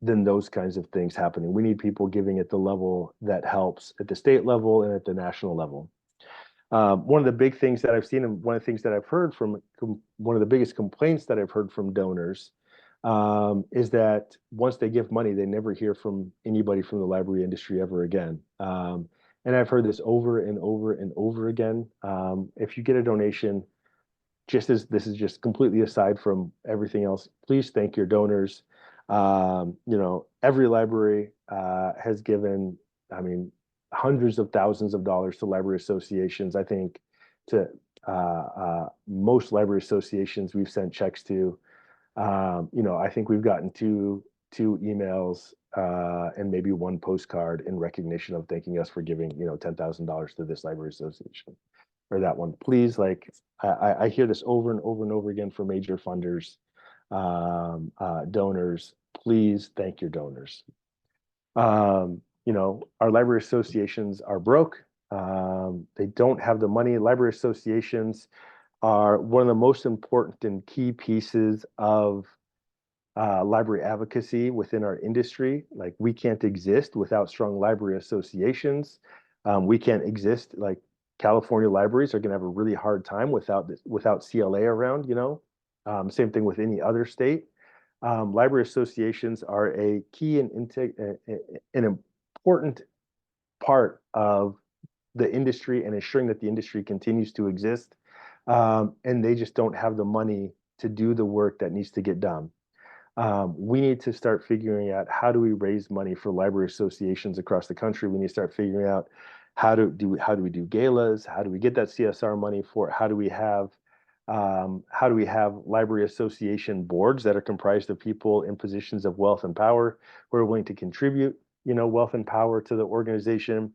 those kinds of things happening. We need people giving at the level that helps at the state level and at the national level. One of the big things that I've seen, and one of the things that I've heard from one of the biggest complaints that I've heard from donors is that once they give money, they never hear from anybody from the library industry ever again. And I've heard this over and over and over again. If you get a donation, just as this is just completely aside from everything else, please thank your donors. EveryLibrary has given, I mean, hundreds of thousands of dollars to library associations. I think to most library associations we've sent checks to. I think we've gotten two emails and maybe one postcard in recognition of thanking us for giving, $10,000 to this library association or that one. Please, like, I hear this over and over and over again from major funders, donors. Please thank your donors. Our library associations are broke. They don't have the money. Library associations are one of the most important and key pieces of library advocacy within our industry. Like, we can't exist without strong library associations. We can't exist, like, California libraries are going to have a really hard time without CLA around, same thing with any other state. Library associations are a key and an important part of the industry and ensuring that the industry continues to exist. And they just don't have the money to do the work that needs to get done. We need to start figuring out, how do we raise money for library associations across the country? We need to start figuring out how do we do galas? How do we get that CSR money for it? How do we have library association boards that are comprised of people in positions of wealth and power who are willing to contribute, wealth and power to the organization?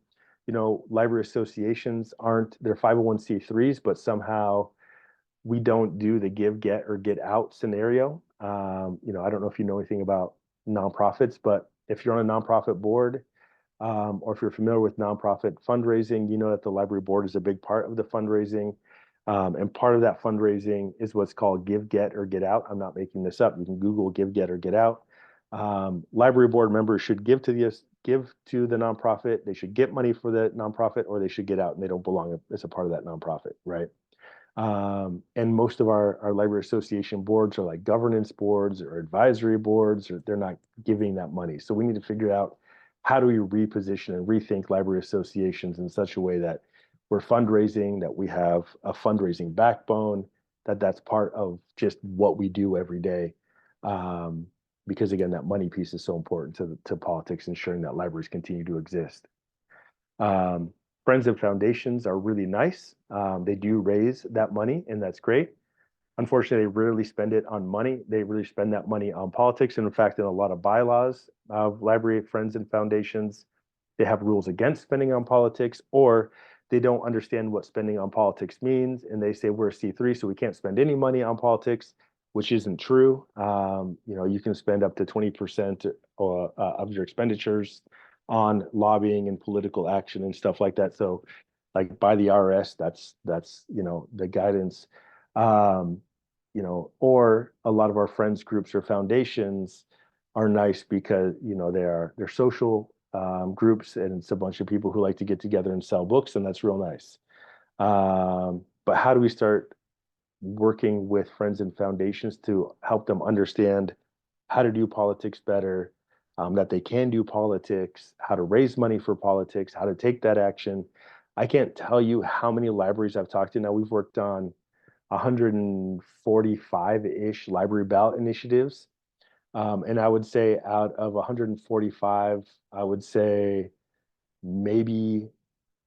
Library associations they're 501c3s, but somehow we don't do the give, get, or get out scenario. I don't know if you know anything about nonprofits, but if you're on a nonprofit board, or if you're familiar with nonprofit fundraising, you know that the library board is a big part of the fundraising. And part of that fundraising is what's called give, get, or get out. I'm not making this up. You can Google give, get, or get out. Library board members should give to the nonprofit. They should get money for the nonprofit, or they should get out and they don't belong as a part of that nonprofit, right? And most of our library association boards are like governance boards or advisory boards, or they're not giving that money. So we need to figure out, how do we reposition and rethink library associations in such a way that we're fundraising, that we have a fundraising backbone, that's part of just what we do every day. Because again, that money piece is so important to politics, ensuring that libraries continue to exist. Friends and foundations are really nice. They do raise that money, and that's great. Unfortunately, they rarely spend it on money. They really spend that money on politics. And in fact, in a lot of bylaws of library friends and foundations, they have rules against spending on politics, or they don't understand what spending on politics means. And they say, we're a C3, so we can't spend any money on politics, which isn't true. You can spend up to 20% of your expenditures on lobbying and political action and stuff like that. So, like, by the IRS, that's the guidance. Or a lot of our friends groups or foundations are nice because they're social groups, and it's a bunch of people who like to get together and sell books, and that's real nice. But how do we start working with friends and foundations to help them understand how to do politics better, that they can do politics, how to raise money for politics, how to take that action? I can't tell you how many libraries I've talked to. Now, we've worked on 145-ish library ballot initiatives. And I would say out of 145, I would say maybe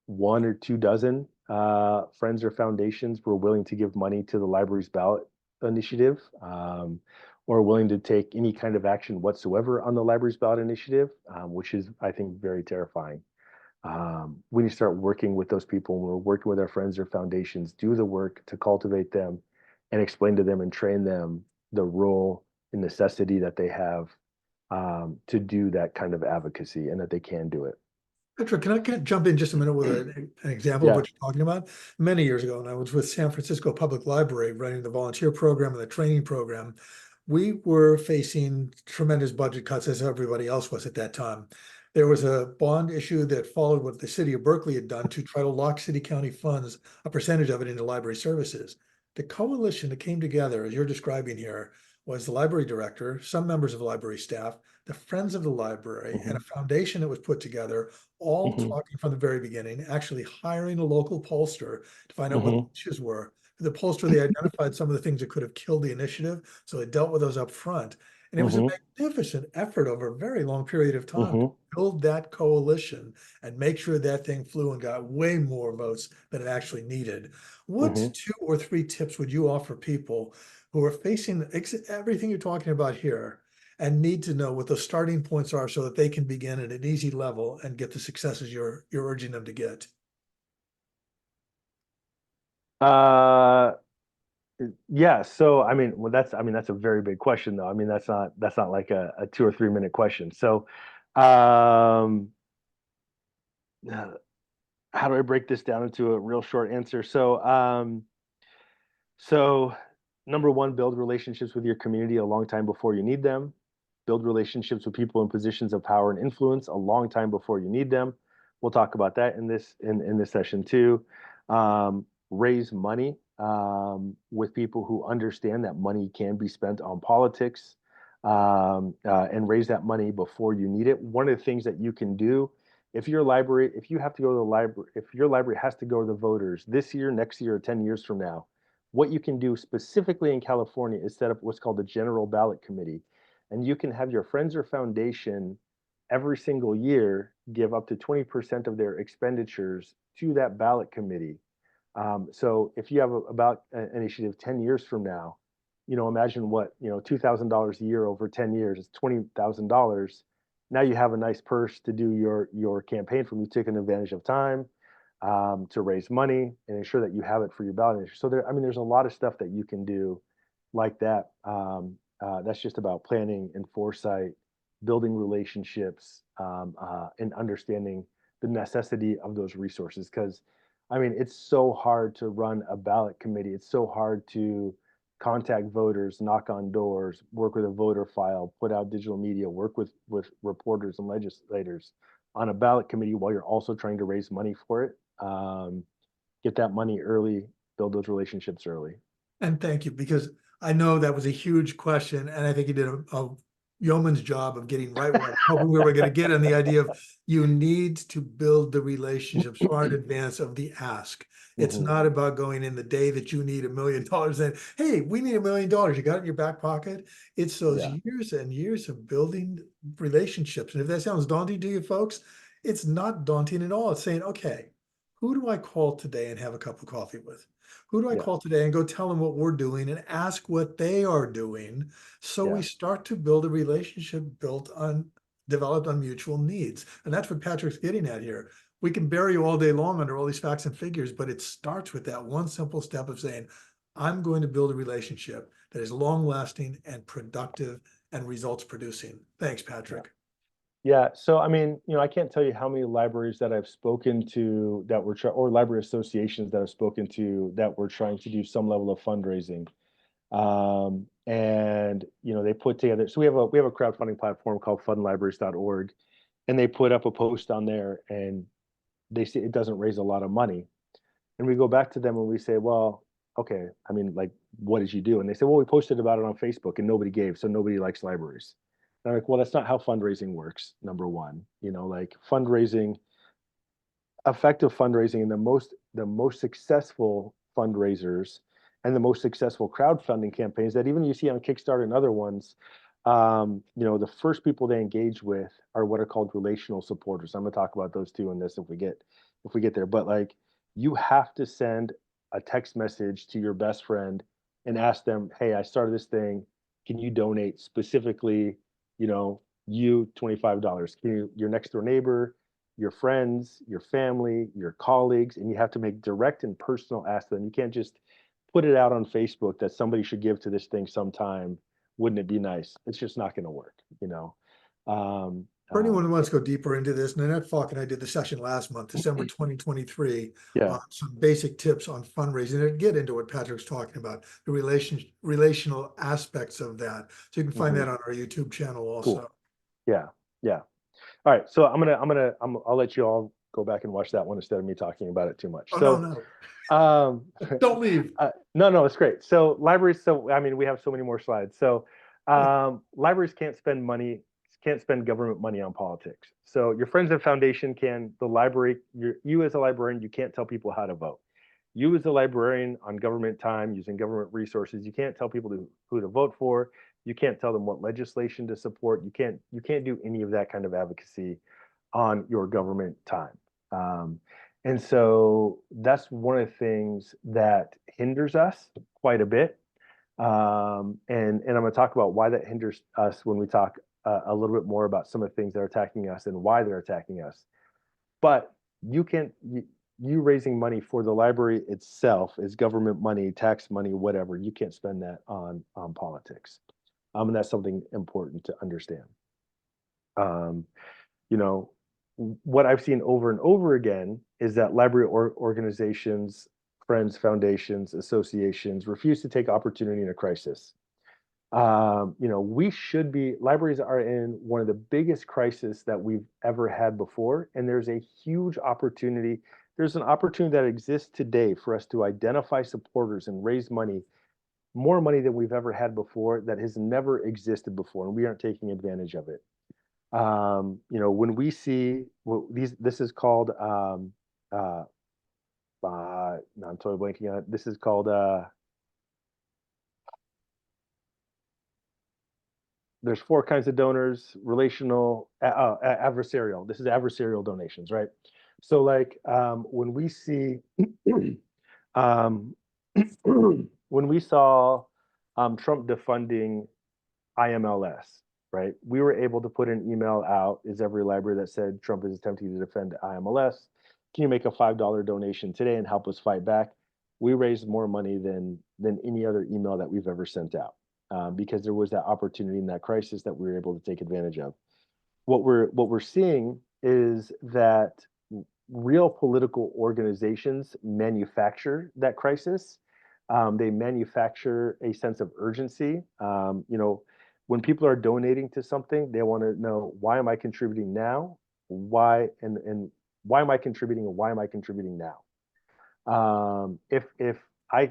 1 or 2 dozen friends or foundations were willing to give money to the library's ballot initiative, or willing to take any kind of action whatsoever on the library's ballot initiative, which is, I think, very terrifying. We need to start working with those people. When we're working with our friends or foundations, do the work to cultivate them and explain to them and train them the role and necessity that they have to do that kind of advocacy, and that they can do it. Patrick, can I jump in just a minute with an example of what you're talking about? Many years ago, and I was with San Francisco Public Library running the volunteer program and the training program we were facing tremendous budget cuts as everybody else was at that time. There was a bond issue that followed what the city of Berkeley had done to try to lock city county funds, a percentage of it, into library services. The coalition that came together, as you're describing here, was the library director, some members of the library staff, the Friends of the Library, and a foundation that was put together, all talking from the very beginning, actually hiring a local pollster to find out what the issues were. The pollster, they identified some of the things that could have killed the initiative, so they dealt with those up front. And it was a magnificent effort over a very long period of time to build that coalition and make sure that thing flew and got way more votes than it actually needed. What 2 or 3 tips would you offer people who are facing everything you're talking about here and need to know what the starting points are so that they can begin at an easy level and get the successes you're urging them to get? Yeah, so well, that's a very big question, though. That's not like a 2 or 3 minute question. So, um, how do I break this down into a real short answer? So number one, build relationships with your community a long time before you need them. Build relationships with people in positions of power and influence a long time before you need them. We'll talk about that in this session too. Raise money with people who understand that money can be spent on politics, and raise that money before you need it. One of the things that you can do if your library, if you have to go to the library, if your library has to go to the voters this year, next year, or 10 years from now, what you can do specifically in California is set up what's called the General Ballot Committee. And you can have your friends or foundation every single year give up to 20% of their expenditures to that ballot committee. So if you have a ballot initiative 10 years from now, imagine what, $2,000 a year over 10 years is $20,000. Now you have a nice purse to do your campaign from. You've taken advantage of time to raise money and ensure that you have it for your ballot initiative. So there's a lot of stuff that you can do like that. That's just about planning and foresight, building relationships, and understanding the necessity of those resources. Because it's so hard to run a ballot committee. It's so hard to contact voters, knock on doors, work with a voter file, put out digital media, work with reporters and legislators on a ballot committee while you're also trying to raise money for it. Get that money early, build those relationships early. And thank you, because I know that was a huge question, and I think you did a yeoman's job of getting right where hoping we were going to get on the idea of you need to build the relationships far in advance of the ask. It's not about going in the day that you need $1 million and, hey, we need $1 million. You got it in your back pocket. It's those years and years of building relationships. And if that sounds daunting to you folks, it's not daunting at all. It's saying, okay, who do I call today and have a cup of coffee with? Who do I call today and go tell them what we're doing and ask what they are doing? So we start to build a relationship developed on mutual needs. And that's what Patrick's getting at here. We can bury you all day long under all these facts and figures, but it starts with that one simple step of saying, I'm going to build a relationship that is long lasting and productive and results producing. Thanks, Patrick. Yeah, so I can't tell you how many libraries that I've spoken to that were or library associations that I've spoken to that were trying to do some level of fundraising. And they put together, so we have a crowdfunding platform called fundlibraries.org, and they put up a post on there and they say it doesn't raise a lot of money. And we go back to them and we say, well, okay, like, what did you do? And they say, well, we posted about it on Facebook and nobody gave, so nobody likes libraries. And I'm like, well, that's not how fundraising works, number one. Like fundraising, effective fundraising, and the most successful fundraisers and the most successful crowdfunding campaigns that even you see on Kickstarter and other ones, the first people they engage with are what are called relational supporters. I'm gonna talk about those two in this if we get there. But like, you have to send a text message to your best friend and ask them, hey, I started this thing. Can you donate specifically, you $25? Your next door neighbor, your friends, your family, your colleagues, and you have to make direct and personal ask them. You can't just put it out on Facebook that somebody should give to this thing sometime. Wouldn't it be nice? It's just not going to work, For anyone who wants to go deeper into this, Nanette Falk and I did the session last month, December 2023, Yeah. some basic tips on fundraising and get into what Patrick's talking about, the relational aspects of that. So you can find that on our YouTube channel also. Cool. Yeah. Yeah. All right. So I'll let you all go back and watch that one instead of me talking about it too much. Oh, So, no. Don't leave. No, it's great. So libraries, I mean, we have so many more slides. So libraries can't spend government money on politics. So your friends and foundation can, the library, you as a librarian, you can't tell people how to vote. You as a librarian on government time, using government resources, you can't tell people who to vote for. You can't tell them what legislation to support. You can't do any of that kind of advocacy on your government time. And so that's one of the things that hinders us quite a bit. And I'm going to talk about why that hinders us when we talk a little bit more about some of the things that are attacking us and why they're attacking us. But you raising money for the library itself is government money, tax money, whatever. You can't spend that on politics. And that's something important to understand. You know, what I've seen over and over again is that library organizations, friends, foundations, associations refuse to take opportunity in a crisis. Libraries are in one of the biggest crises that we've ever had before, and there's a huge opportunity. There's an opportunity that exists today for us to identify supporters and raise money, more money than we've ever had before, that has never existed before, and we aren't taking advantage of it. When we see this is called, no, I'm totally blanking on it. This is called, there's 4 kinds of donors: relational, adversarial. This is adversarial donations, right? So like when we see, when we saw Trump defunding IMLS, right? We were able to put an email out, is EveryLibrary, that said Trump is attempting to defend IMLS. Can you make a $5 donation today and help us fight back? We raised more money than any other email that we've ever sent out, because there was that opportunity in that crisis that we were able to take advantage of. What we're seeing is that real political organizations manufacture that crisis. They manufacture a sense of urgency. When people are donating to something, they want to know, why am I contributing now? Why and why am I contributing, and why am I contributing now? If I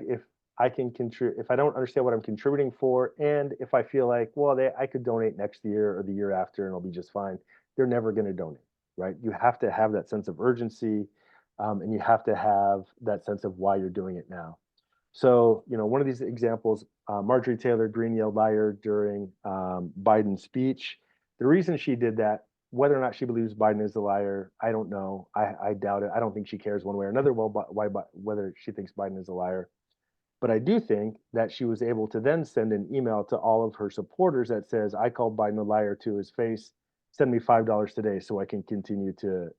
can contribute, if I don't understand what I'm contributing for, and if I feel like, well, I could donate next year or the year after and it'll be just fine, they're never going to donate, right? You have to have that sense of urgency, and you have to have that sense of why you're doing it now. So, one of these examples, Marjorie Taylor Greene yelled liar during Biden's speech. The reason she did that, whether or not she believes Biden is a liar, I don't know. I doubt it. I don't think she cares one way or another whether she thinks Biden is a liar. But I do think that she was able to then send an email to all of her supporters that says, I called Biden a liar to his face. Send me $5 today so I can continue to,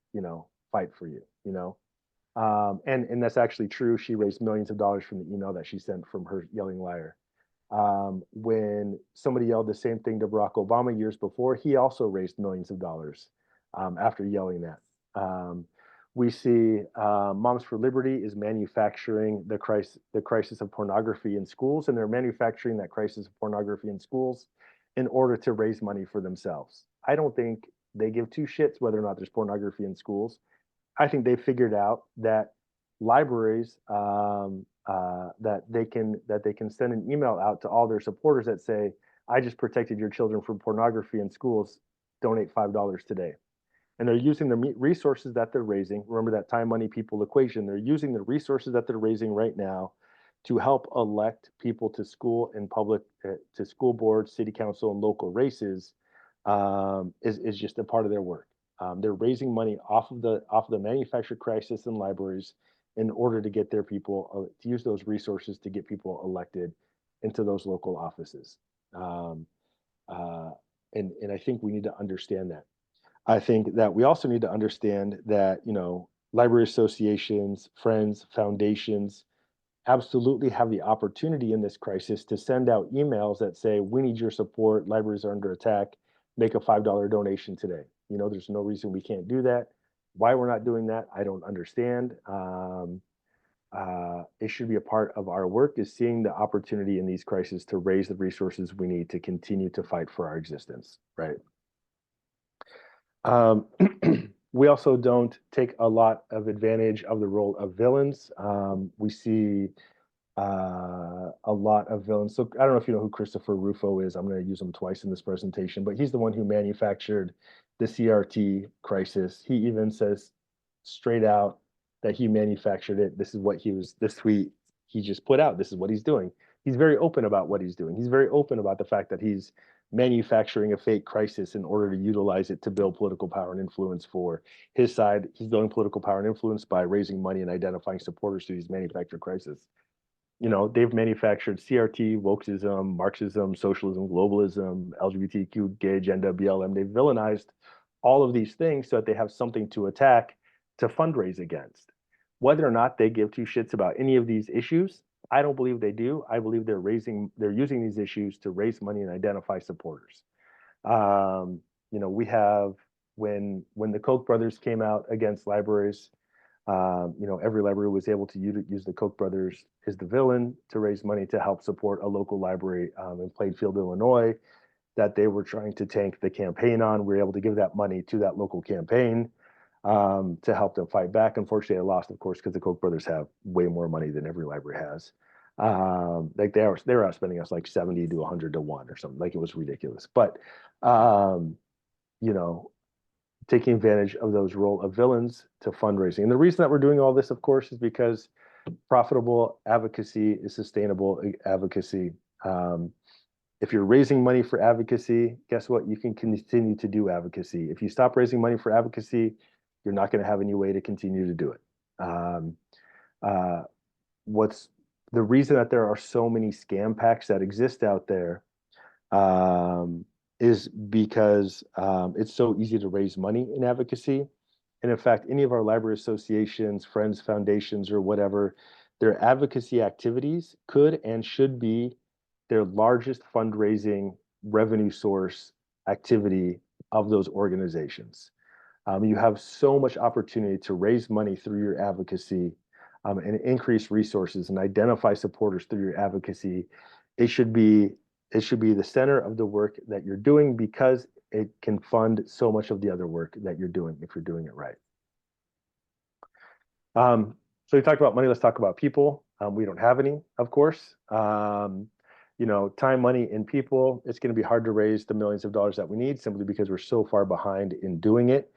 fight for you, and that's actually true. She raised millions of dollars from the email that she sent from her yelling liar. When somebody yelled the same thing to Barack Obama years before, he also raised millions of dollars after yelling that. We see Moms for Liberty is manufacturing the crisis of pornography in schools, and they're manufacturing that crisis of pornography in schools in order to raise money for themselves. I don't think they give 2 shits whether or not there's pornography in schools. I think they figured out that libraries that they can send an email out to all their supporters that say, I just protected your children from pornography in schools, donate $5 today. And they're using the resources that they're raising. Remember that time, money, people equation. They're using the resources that they're raising right now to help elect people to school and public, to school boards, city council, and local races, is just a part of their work. They're raising money off of the manufactured crisis in libraries in order to get their people to use those resources to get people elected into those local offices. And I think we need to understand that. I think that we also need to understand that, library associations, friends, foundations absolutely have the opportunity in this crisis to send out emails that say, we need your support, libraries are under attack, make a $5 donation today. You know, there's no reason we can't do that. Why we're not doing that, I don't understand. It should be a part of our work, is seeing the opportunity in these crises to raise the resources we need to continue to fight for our existence, right? We also don't take a lot of advantage of the role of villains. We see a lot of villains. So I don't know if you know who Christopher Rufo is. I'm going to use him twice in this presentation, but he's the one who manufactured the CRT crisis. He even says straight out that he manufactured it. This is what this tweet he just put out. This is what he's doing. He's very open about what he's doing. He's very open about the fact that he's manufacturing a fake crisis in order to utilize it to build political power and influence for his side. He's building political power and influence by raising money and identifying supporters through these manufactured crises. You know, they've manufactured CRT, wokeism, Marxism, socialism, globalism, LGBTQ, gay agenda, BLM. They've villainized all of these things so that they have something to attack, to fundraise against. Whether or not they give two shits about any of these issues, I don't believe they do. I believe they're using these issues to raise money and identify supporters. You know, we have, when the Koch brothers came out against libraries, you know, EveryLibrary was able to use the Koch brothers as the villain to raise money to help support a local library in Plainfield, Illinois, that they were trying to tank the campaign on. We were able to give that money to that local campaign to help them fight back. Unfortunately, I lost, of course, because the Koch brothers have way more money than EveryLibrary has. Like they were outspending us like 70 to 100 to 1 or something. Like, it was ridiculous. But you know, taking advantage of those role of villains to fundraising. And the reason that we're doing all this, of course, is because profitable advocacy is sustainable advocacy. If you're raising money for advocacy, guess what? You can continue to do advocacy. If you stop raising money for advocacy, you're not going to have any way to continue to do it. What's the reason that there are so many scam packs that exist out there is because it's so easy to raise money in advocacy. And in fact, any of our library associations, friends, foundations, or whatever, their advocacy activities could and should be their largest fundraising revenue source activity of those organizations. You have so much opportunity to raise money through your advocacy and increase resources and identify supporters through your advocacy. It should be the center of the work that you're doing, because it can fund so much of the other work that you're doing if you're doing it right. So we talked about money. Let's talk about people. We don't have any, of course. You know, time, money, and people. It's going to be hard to raise the millions of dollars that we need, simply because we're so far behind in doing it.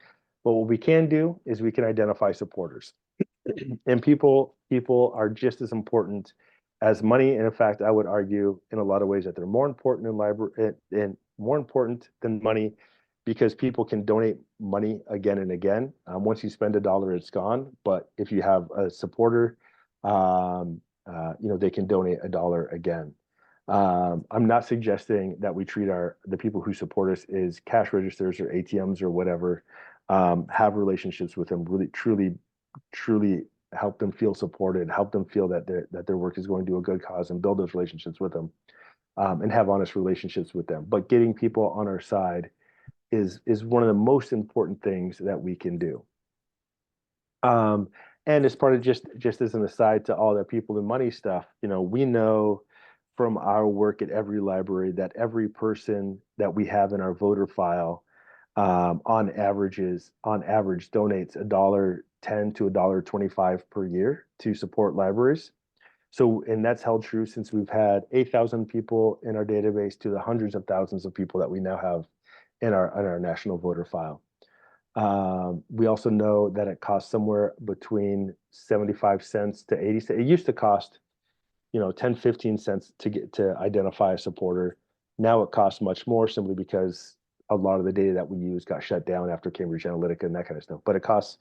But what we can do is we can identify supporters. And people are just as important as money. And in fact, I would argue in a lot of ways that they're more important in library and more important than money, because people can donate money again and again. Once you spend $1, it's gone. But if you have a supporter, you know, they can donate $1 again. I'm not suggesting that we treat the people who support us as cash registers or ATMs or whatever. Have relationships with them, really, truly help them feel supported, help them feel that their work is going to a good cause, and build those relationships with them, and have honest relationships with them. But getting people on our side is one of the most important things that we can do. And as part of just as an aside to all that people and money stuff, you know, we know from our work at EveryLibrary that every person that we have in our voter file on average donates $1.10 to $1.25 per year to support libraries. So, and that's held true since we've had 8,000 people in our database to the hundreds of thousands of people that we now have in our national voter file. We also know that it costs somewhere between 75 cents to 80 cents. It used to cost, you know, 10, 15 cents to identify a supporter. Now it costs much more, simply because a lot of the data that we use got shut down after Cambridge Analytica and that kind of stuff. But it costs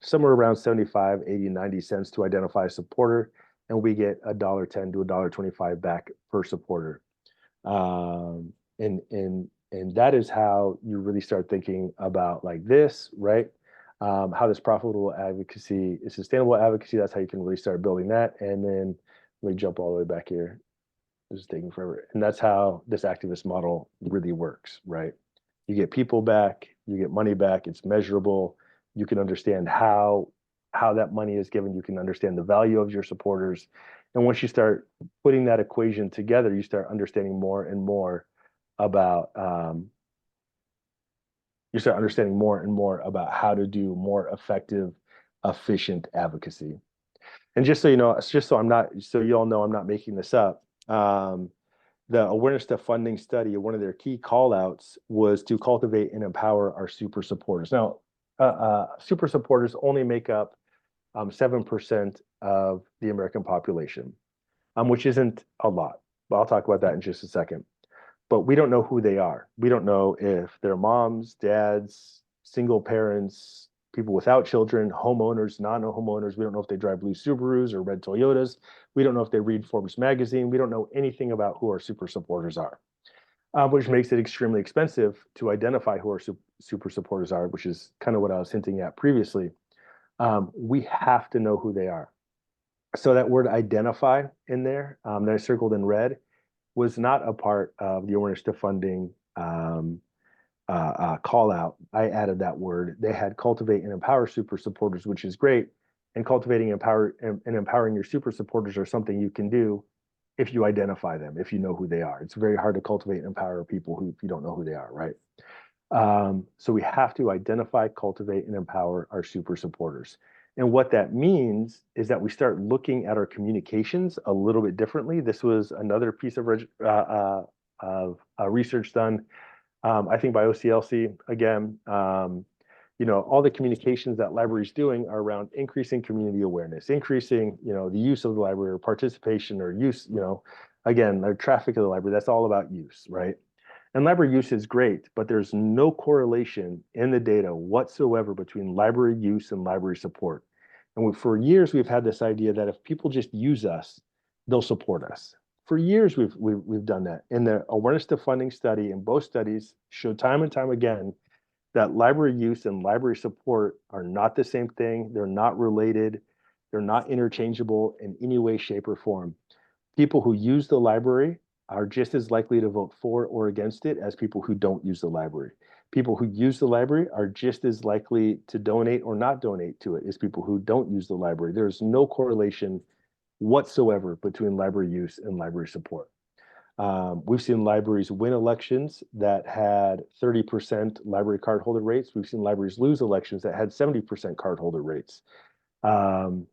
somewhere around 75, 80, 90 cents to identify a supporter, and we get $1.10 to $1.25 back per supporter. And that is how you really start thinking about like this, right? How this profitable advocacy is sustainable advocacy. That's how you can really start building that. And then let me jump all the way back here. This is taking forever. And that's how this activist model really works, right? You get people back, you get money back, it's measurable, you can understand how that money is given, you can understand the value of your supporters. And once you start putting that equation together, you start understanding more and more about how to do more effective, efficient advocacy. And just so you know, so you all know I'm not making this up. The awareness to funding study, one of their key call outs was to cultivate and empower our super supporters. Now, super supporters only make up 7% of the American population, which isn't a lot. But I'll talk about that in just a second. But we don't know who they are. We don't know if they're moms, dads, single parents, people without children, homeowners, non-homeowners. We don't know if they drive blue Subarus or red Toyotas. We don't know if they read Forbes magazine. We don't know anything about who our super supporters are, which makes it extremely expensive to identify who our super supporters are, which is kind of what I was hinting at previously. We have to know who they are. So that word identify in there that I circled in red was not a part of the awareness to funding call out. I added that word. They had cultivate and empower super supporters, which is great. And cultivating and empowering your super supporters are something you can do if you identify them, if you know who they are. It's very hard to cultivate and empower people if you don't know who they are, right? So we have to identify, cultivate, and empower our super supporters. And what that means is that we start looking at our communications a little bit differently. This was another piece of research done, I think by OCLC again. All the communications that libraries doing are around increasing community awareness, increasing, the use of the library or participation or use, again, the traffic of the library. That's all about use, right? And library use is great, but there's no correlation in the data whatsoever between library use and library support. And for years, we've had this idea that if people just use us, they'll support us. For years, we've done that. And the awareness to funding study, and both studies showed time and time again that library use and library support are not the same thing. They're not related. They're not interchangeable in any way, shape, or form. People who use the library are just as likely to vote for or against it as people who don't use the library. People who use the library are just as likely to donate or not donate to it as people who don't use the library. There's no correlation whatsoever between library use and library support. We've seen libraries win elections that had 30% library cardholder rates. We've seen libraries lose elections that had 70% cardholder rates.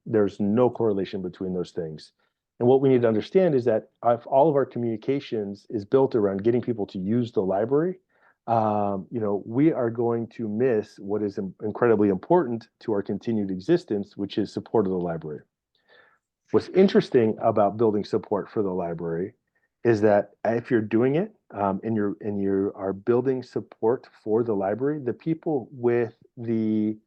There's no correlation between those things. And what we need to understand is that if all of our communications is built around getting people to use the library, we are going to miss what is incredibly important to our continued existence, which is support of the library. What's interesting about building support for the library is that if you're doing it and you are building support for the library, the people with the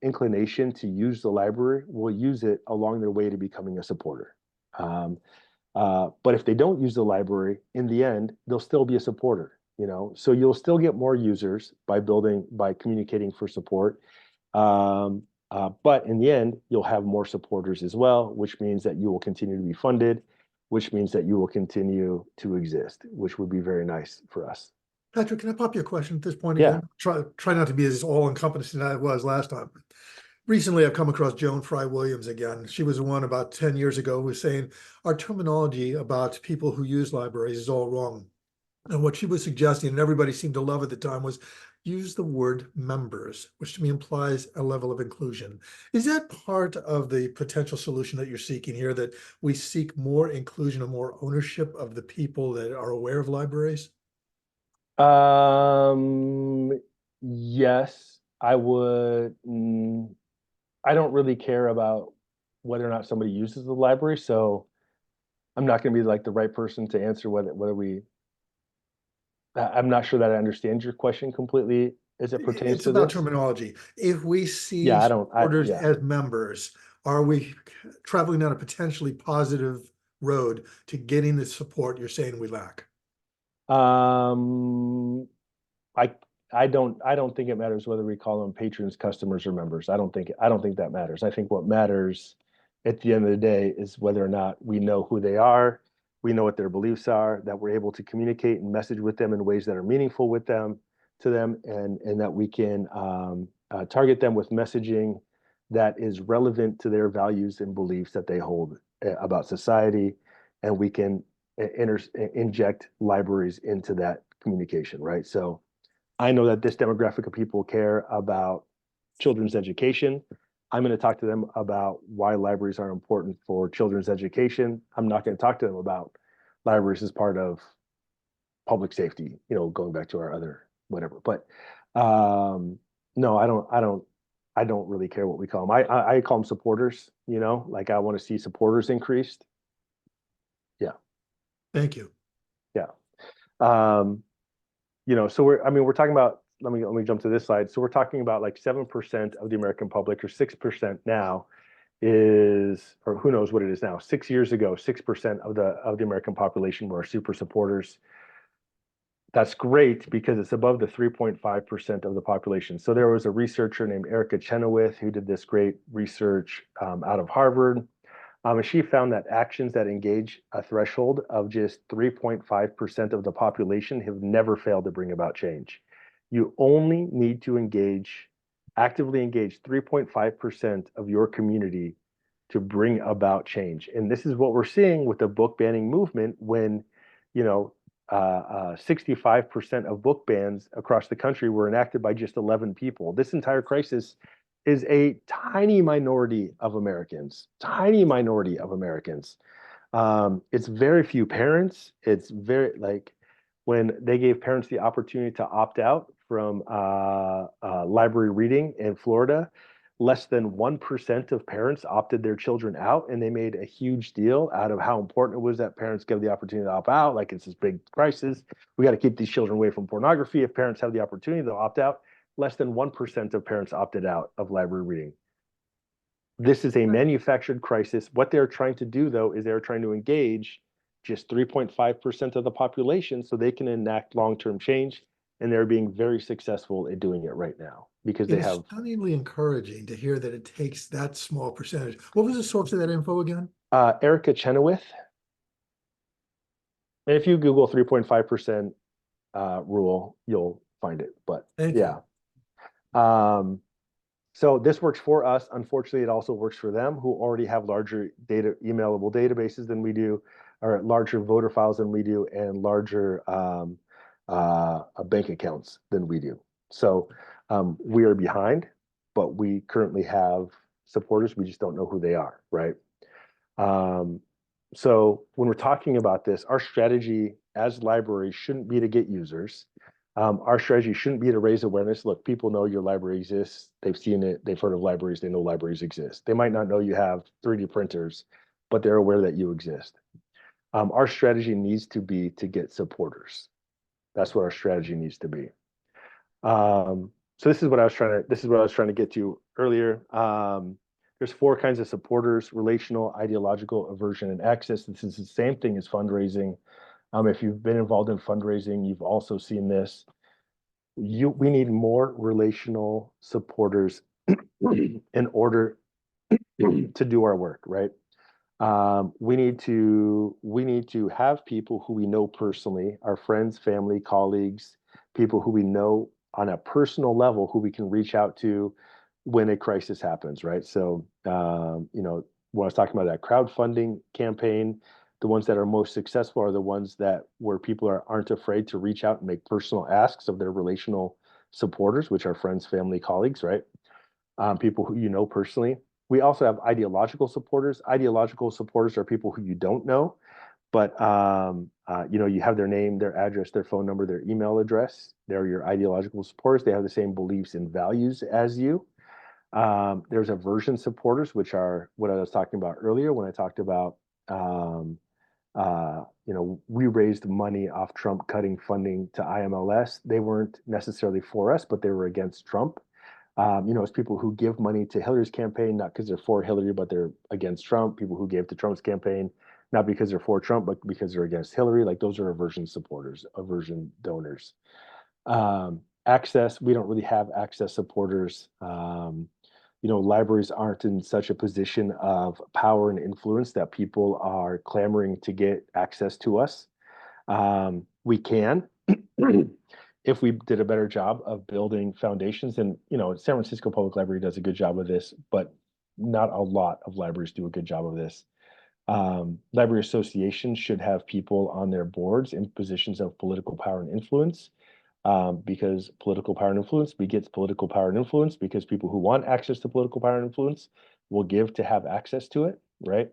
inclination to use the library will use it along their way to becoming a supporter. But if they don't use the library, in the end, they'll still be a supporter. So you'll still get more users by communicating for support. But in the end, you'll have more supporters as well, which means that you will continue to be funded, which means that you will continue to exist, which would be very nice for us. Patrick, can I pop you a question at this point Yeah. again? Try not to be as all-encompassing as I was last time. Recently, I've come across Joan Fry Williams again. She was the one about 10 years ago who was saying our terminology about people who use libraries is all wrong. And what she was suggesting, and everybody seemed to love at the time, was use the word members, which to me implies a level of inclusion. Is that part of the potential solution that you're seeking here, that we seek more inclusion and more ownership of the people that are aware of libraries? Yes, I would. I don't really care about whether or not somebody uses the library, so I'm not going to be like the right person to answer whether we. I'm not sure that I understand your question completely as it pertains It's to about this. terminology. If we see Yeah, supporters yeah. as members, are we traveling down a potentially positive road to getting the support you're saying we lack? I don't think it matters whether we call them patrons, customers, or members. I don't think that matters. I think what matters at the end of the day is whether or not we know who they are, we know what their beliefs are, that we're able to communicate and message with them in ways that are meaningful with them, to them, and that we can target them with messaging that is relevant to their values and beliefs that they hold about society, and we can inject libraries into that communication, right? So I know that this demographic of people care about children's education. I'm going to talk to them about why libraries are important for children's education. I'm not going to talk to them about libraries as part of public safety, going back to our other whatever. But no, I don't really care what we call them. I call them supporters, like I want to see supporters increased. Yeah. Thank you. Yeah. So we're talking about, let me jump to this slide. So we're talking about like 7% of the American public, or 6% now is, or who knows what it is now. 6 years ago, 6% of the American population were super supporters. That's great because it's above the 3.5% of the population. So there was a researcher named Erica Chenoweth who did this great research out of Harvard. And she found that actions that engage a threshold of just 3.5% of the population have never failed to bring about change. You only need to actively engage 3.5% of your community to bring about change. And this is what we're seeing with the book banning movement when, 65% of book bans across the country were enacted by just 11 people. This entire crisis is a tiny minority of Americans, It's very few parents. It's very, like, when they gave parents the opportunity to opt out from library reading in Florida, less than 1% of parents opted their children out, and they made a huge deal out of how important it was that parents give the opportunity to opt out. Like, it's this big crisis. We got to keep these children away from pornography. If parents have the opportunity, they'll opt out. Less than 1% of parents opted out of library reading. This is a manufactured crisis. What they're trying to do, though, is they're trying to engage just 3.5% of the population so they can enact long-term change. And they're being very successful at doing it right now because they have. It's stunningly encouraging to hear that it takes that small percentage. What was the source of that info again? Erica Chenoweth. And if you Google 3.5% rule, you'll find it. But Thank yeah. So this works for us. Unfortunately, it also works for them, who already have larger emailable databases than we do, or larger voter files than we do, and larger bank accounts than we do. So we are behind, but we currently have supporters. We just don't know who they are, right? So when we're talking about this, our strategy as libraries shouldn't be to get users. Our strategy shouldn't be to raise awareness. Look, people know your library exists. They've seen it. They've heard of libraries. They know libraries exist. They might not know you have 3D printers, but they're aware that you exist. Our strategy needs to be to get supporters. That's what our strategy needs to be. So this is what I was trying to get to earlier. There's 4 kinds of supporters: relational, ideological, aversion, and access. This is the same thing as fundraising. If you've been involved in fundraising, you've also seen this. We need more relational supporters in order to do our work, right? We need to have people who we know personally, our friends, family, colleagues, people who we know on a personal level, who we can reach out to when a crisis happens, right? So, when I was talking about that crowdfunding campaign, the ones that are most successful are the ones where people aren't afraid to reach out and make personal asks of their relational supporters, which are friends, family, colleagues, right? People who you know personally. We also have ideological supporters. Ideological supporters are people who you don't know, but you have their name, their address, their phone number, their email address. They're your ideological supporters. They have the same beliefs and values as you. There's aversion supporters, which are what I was talking about earlier when I talked about we raised money off Trump cutting funding to IMLS. They weren't necessarily for us, but they were against Trump. It's people who give money to Hillary's campaign, not because they're for Hillary, but they're against Trump. People who gave to Trump's campaign, not because they're for Trump, but because they're against Hillary. Like, those are aversion supporters, aversion donors. Access, we don't really have access supporters. Libraries aren't in such a position of power and influence that people are clamoring to get access to us. We can. if we did a better job of building foundations, and San Francisco Public Library does a good job of this, but not a lot of libraries do a good job of this. Library associations should have people on their boards in positions of political power and influence, because political power and influence begets political power and influence, because people who want access to political power and influence will give to have access to it, right?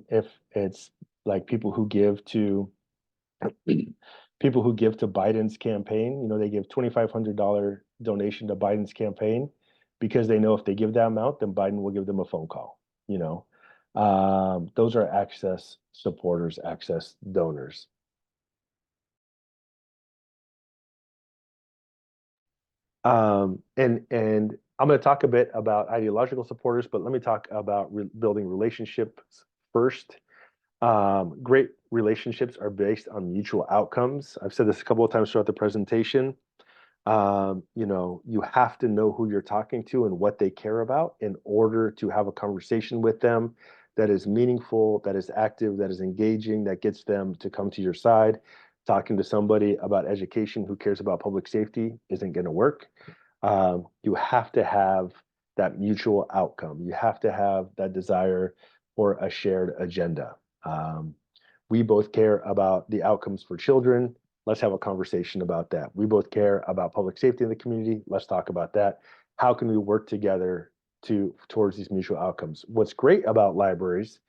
If it's like people who give to Biden's campaign, they give $2,500 donation to Biden's campaign because they know if they give that amount, then Biden will give them a phone call. Those are access supporters, access donors. And I'm going to talk a bit about ideological supporters, but let me talk about building relationships first. Great relationships are based on mutual outcomes. I've said this a couple of times throughout the presentation. You have to know who you're talking to and what they care about in order to have a conversation with them that is meaningful, that is active, that is engaging, that gets them to come to your side. Talking to somebody about education who cares about public safety isn't going to work. You have to have that mutual outcome. You have to have that desire for a shared agenda. We both care about the outcomes for children. Let's have a conversation about that. We both care about public safety in the community. Let's talk about that. How can we work together towards these mutual outcomes? What's great about libraries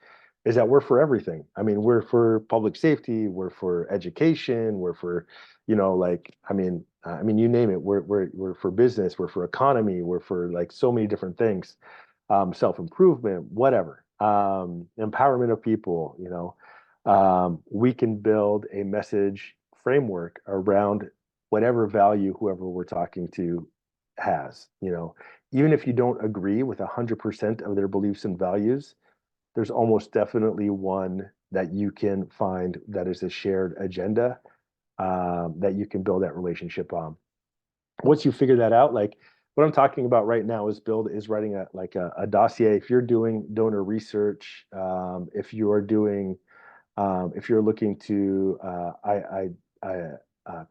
is that we're for everything. I mean, we're for public safety, we're for education, we're for, you name it. We're for business, we're for economy, we're for like so many different things, self-improvement, whatever, empowerment of people. We can build a message framework around whatever value whoever we're talking to has. Even if you don't agree with 100% of their beliefs and values, there's almost definitely one that you can find that is a shared agenda, that you can build that relationship on. Once you figure that out, like what I'm talking about right now is writing a dossier. If you're doing donor research, if you're looking to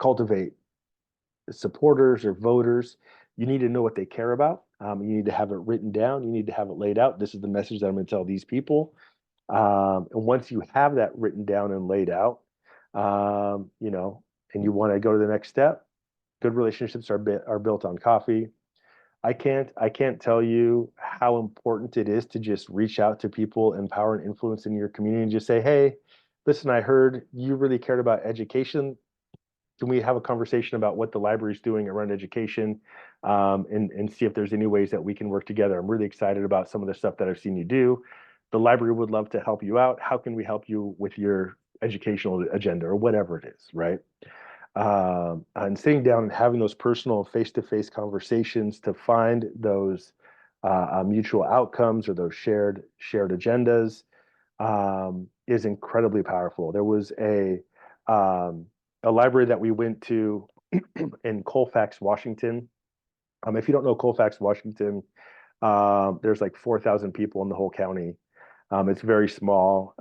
cultivate supporters or voters, you need to know what they care about. You need to have it written down. You need to have it laid out. This is the message that I'm going to tell these people. And once you have that written down and laid out, and you want to go to the next step, good relationships are built on coffee. I can't tell you how important it is to just reach out to people in power and influence in your community and just say, hey, listen, I heard you really cared about education. Can we have a conversation about what the library is doing around education, and see if there's any ways that we can work together? I'm really excited about some of the stuff that I've seen you do. The library would love to help you out. How can we help you with your educational agenda or whatever it is, right? And sitting down and having those personal face-to-face conversations to find those mutual outcomes or those shared agendas is incredibly powerful. There was a library that we went to in Colfax, Washington. If you don't know Colfax, Washington, there's like 4,000 people in the whole county. It's very small.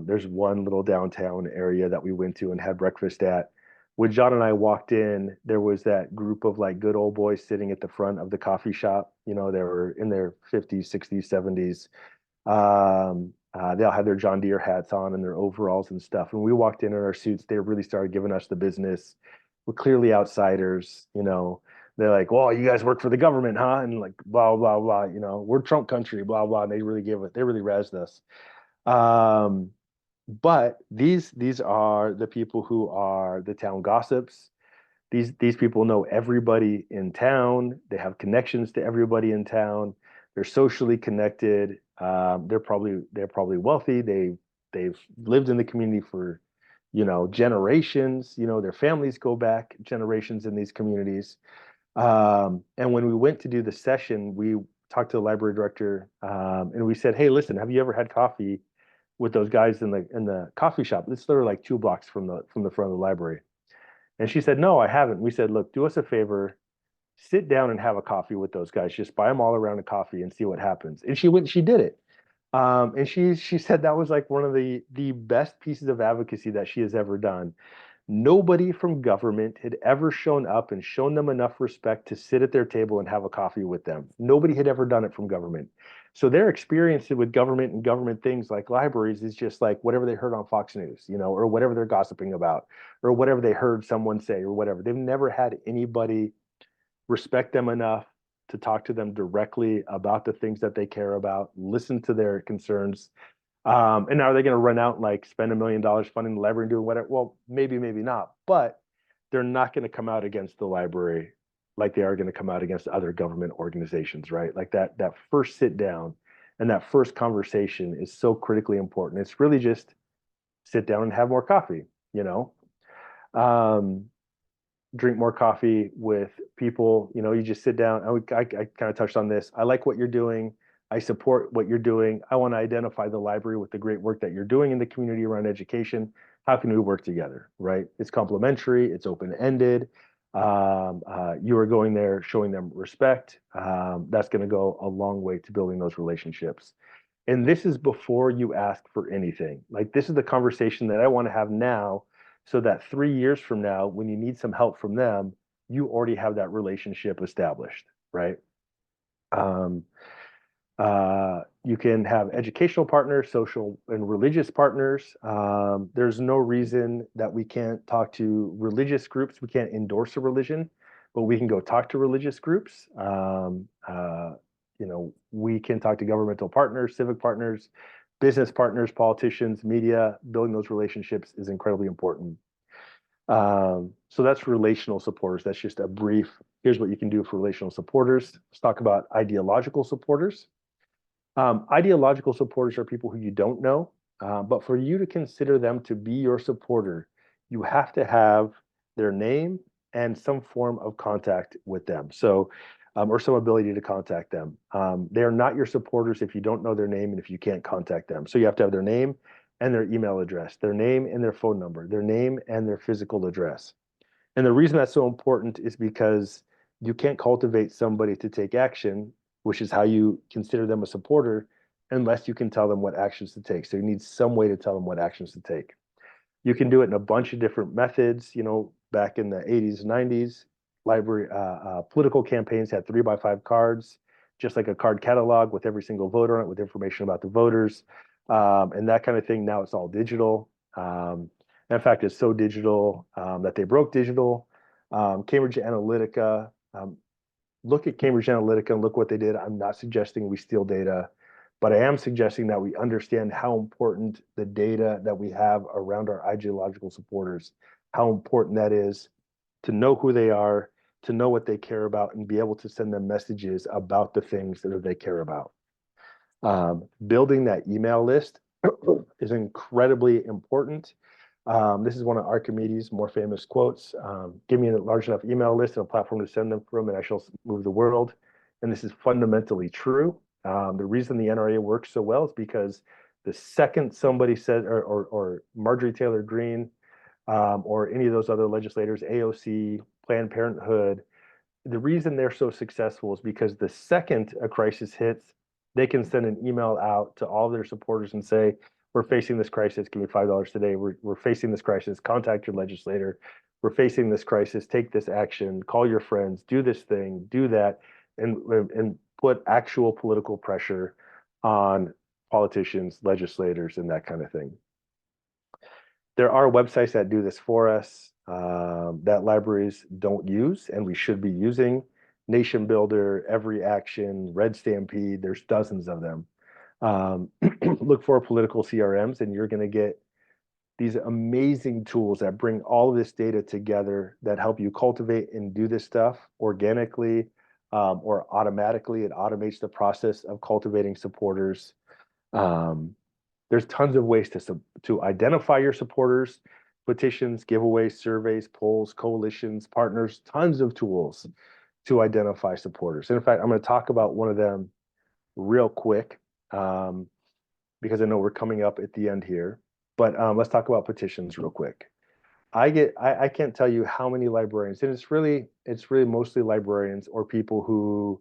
There's one little downtown area that we went to and had breakfast at. When John and I walked in, there was that group of like good old boys sitting at the front of the coffee shop. They were in their 50s, 60s, 70s. They all had their John Deere hats on and their overalls and stuff. And we walked in our suits. They really started giving us the business. We're clearly outsiders. They're like, well, you guys work for the government, huh? And like, blah, blah, blah, we're Trump country, blah, blah. And they really razzed us. But these are the people who are the town gossips. These people know everybody in town. They have connections to everybody in town. They're socially connected. They're probably wealthy. They've lived in the community for, generations. Their families go back generations in these communities. And when we went to do the session, we talked to the library director, and we said, hey, listen, have you ever had coffee with those guys in the coffee shop? It's literally like 2 blocks from the front of the library. And she said, no, I haven't. We said, look, do us a favor, sit down and have a coffee with those guys. Just buy them all around a coffee and see what happens. And she went and she did it. And she said that was like one of the best pieces of advocacy that she has ever done. Nobody from government had ever shown up and shown them enough respect to sit at their table and have a coffee with them. Nobody had ever done it from government. So their experience with government and government things like libraries is just like whatever they heard on Fox News, or whatever they're gossiping about, or whatever they heard someone say, or whatever. They've never had anybody respect them enough to talk to them directly about the things that they care about, listen to their concerns. And now are they going to run out and like spend $1 million funding the library and doing whatever? Well, maybe, maybe not, but they're not going to come out against the library like they are going to come out against other government organizations, right? Like that first sit down and that first conversation is so critically important. It's really just sit down and have more coffee, drink more coffee with people. You just sit down. I kind of touched on this. I like what you're doing. I support what you're doing. I want to identify the library with the great work that you're doing in the community around education. How can we work together, right? It's complementary. It's open-ended. You are going there, showing them respect. That's going to go a long way to building those relationships. And this is before you ask for anything. Like this is the conversation that I want to have now, so that 3 years from now, when you need some help from them, you already have that relationship established, right? You can have educational partners, social and religious partners. There's no reason that we can't talk to religious groups. We can't endorse a religion, but we can go talk to religious groups. We can talk to governmental partners, civic partners, business partners, politicians, media. Building those relationships is incredibly important. So that's relational supporters. That's just a brief, here's what you can do for relational supporters. Let's talk about ideological supporters. Ideological supporters are people who you don't know, but for you to consider them to be your supporter, you have to have their name and some form of contact with them. So, or some ability to contact them. They are not your supporters if you don't know their name and if you can't contact them. So you have to have their name and their email address, their name and their phone number, their name and their physical address. And the reason that's so important is because you can't cultivate somebody to take action, which is how you consider them a supporter, unless you can tell them what actions to take. So you need some way to tell them what actions to take. You can do it in a bunch of different methods. Back in the 80s, 90s, library political campaigns had 3x5 cards, just like a card catalog with every single voter on it, with information about the voters, and that kind of thing. Now it's all digital. In fact, it's so digital that they broke digital. Cambridge Analytica, look at Cambridge Analytica and look what they did. I'm not suggesting we steal data, but I am suggesting that we understand how important the data that we have around our ideological supporters, how important that is to know who they are, to know what they care about, and be able to send them messages about the things that they care about. Building that email list is incredibly important. This is one of Archimedes' more famous quotes. Give me a large enough email list and a platform to send them from, and I shall move the world. And this is fundamentally true. The reason the NRA works so well is because the second somebody said, or Marjorie Taylor Greene, or any of those other legislators, AOC, Planned Parenthood, the reason they're so successful is because the second a crisis hits, they can send an email out to all their supporters and say, we're facing this crisis, give me $5 today. We're facing this crisis, contact your legislator. We're facing this crisis, take this action, call your friends, do this thing, do that, and put actual political pressure on politicians, legislators, and that kind of thing. There are websites that do this for us that libraries don't use, and we should be using. Nation Builder, Every Action, Red Stampede, there's dozens of them. Look for political CRMs, and you're going to get these amazing tools that bring all of this data together that help you cultivate and do this stuff organically or automatically. It automates the process of cultivating supporters. There's tons of ways to identify your supporters: petitions, giveaways, surveys, polls, coalitions, partners, tons of tools to identify supporters. And in fact, I'm going to talk about one of them real quick because I know we're coming up at the end here. But let's talk about petitions real quick. I can't tell you how many librarians, and it's really mostly librarians or people who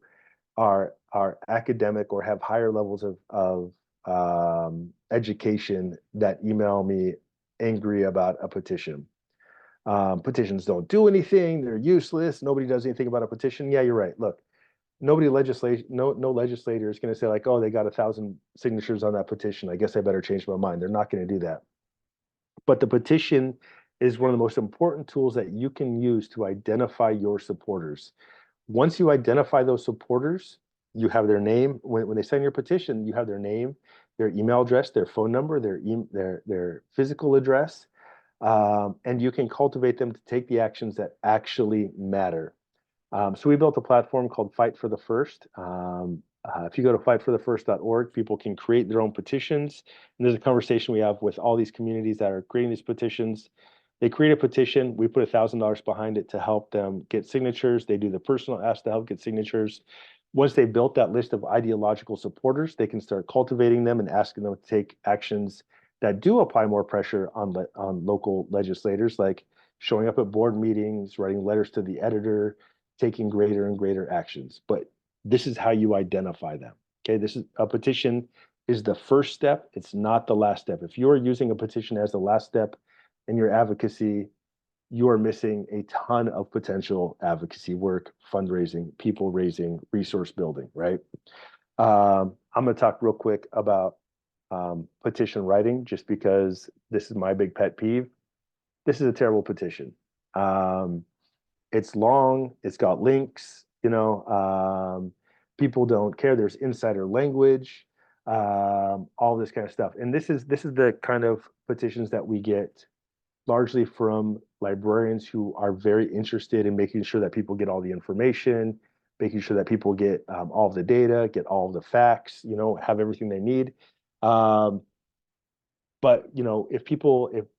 are academic or have higher levels of education that email me angry about a petition. Petitions don't do anything. They're useless. Nobody does anything about a petition. Yeah, you're right. Look, no legislator is going to say like, oh, they got 1,000 signatures on that petition. I guess I better change my mind. They're not going to do that. But the petition is one of the most important tools that you can use to identify your supporters. Once you identify those supporters, you have their name. When they send your petition, you have their name, their email address, their phone number, their physical address, and you can cultivate them to take the actions that actually matter. So we built a platform called Fight for the First. If you go to fightforthefirst.org, people can create their own petitions. And there's a conversation we have with all these communities that are creating these petitions. They create a petition. We put $1,000 behind it to help them get signatures. They do the personal ask to help get signatures. Once they've built that list of ideological supporters, they can start cultivating them and asking them to take actions that do apply more pressure on local legislators, like showing up at board meetings, writing letters to the editor, taking greater and greater actions. But this is how you identify them. Okay, this is a petition is the first step. It's not the last step. If you're using a petition as the last step in your advocacy, you are missing a ton of potential advocacy work, fundraising, people raising, resource building, right? I'm going to talk real quick about petition writing, just because this is my big pet peeve. This is a terrible petition. It's long, it's got links, people don't care. There's insider language, all this kind of stuff. And this is the kind of petitions that we get largely from librarians who are very interested in making sure that people get all the information, making sure that people get all of the data, get all of the facts, have everything they need. But if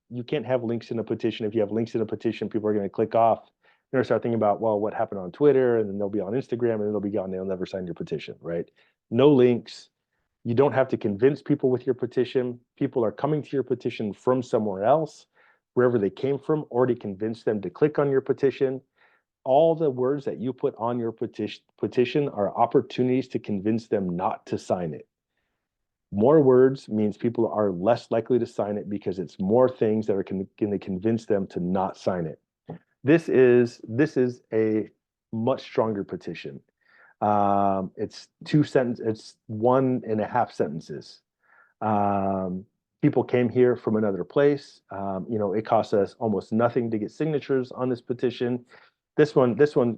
you can't have links in a petition, if you have links in a petition, people are going to click off. They're going to start thinking about, well, what happened on Twitter, and then they'll be on Instagram, and then they'll be gone. They'll never sign your petition, right? No links. You don't have to convince people with your petition. People are coming to your petition from somewhere else, wherever they came from, already convinced them to click on your petition. All the words that you put on your petition are opportunities to convince them not to sign it. More words means people are less likely to sign it because it's more things that are going to convince them to not sign it. This is a much stronger petition. It's 1.5 sentences. People came here from another place. It cost us almost nothing to get signatures on this petition. This one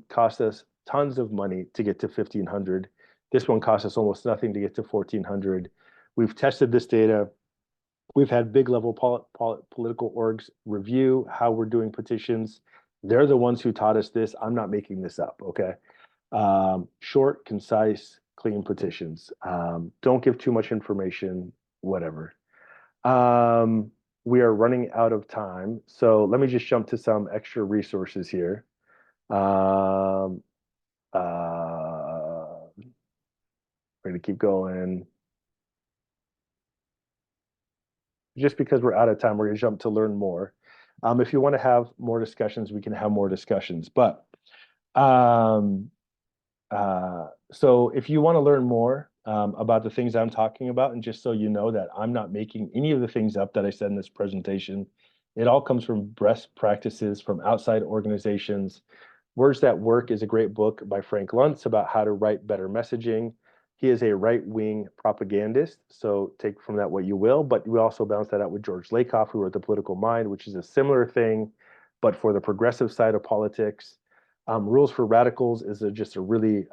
cost us tons of money to get to 1,500. This one cost us almost nothing to get to 1,400. We've tested this data. We've had big level political orgs review how we're doing petitions. They're the ones who taught us this. I'm not making this up, okay? Short, concise, clean petitions. Don't give too much information, whatever. We are running out of time, so let me just jump to some extra resources here. We're going to keep going. Just because we're out of time, we're going to jump to learn more. If you want to have more discussions, we can have more discussions. But so if you want to learn more about the things I'm talking about, and just so you know that I'm not making any of the things up that I said in this presentation, it all comes from best practices from outside organizations. Words That Work is a great book by Frank Luntz about how to write better messaging. He is a right-wing propagandist, so take from that what you will, but we also balance that out with George Lakoff, who wrote The Political Mind, which is a similar thing, but for the progressive side of politics. Rules for Radicals is just a really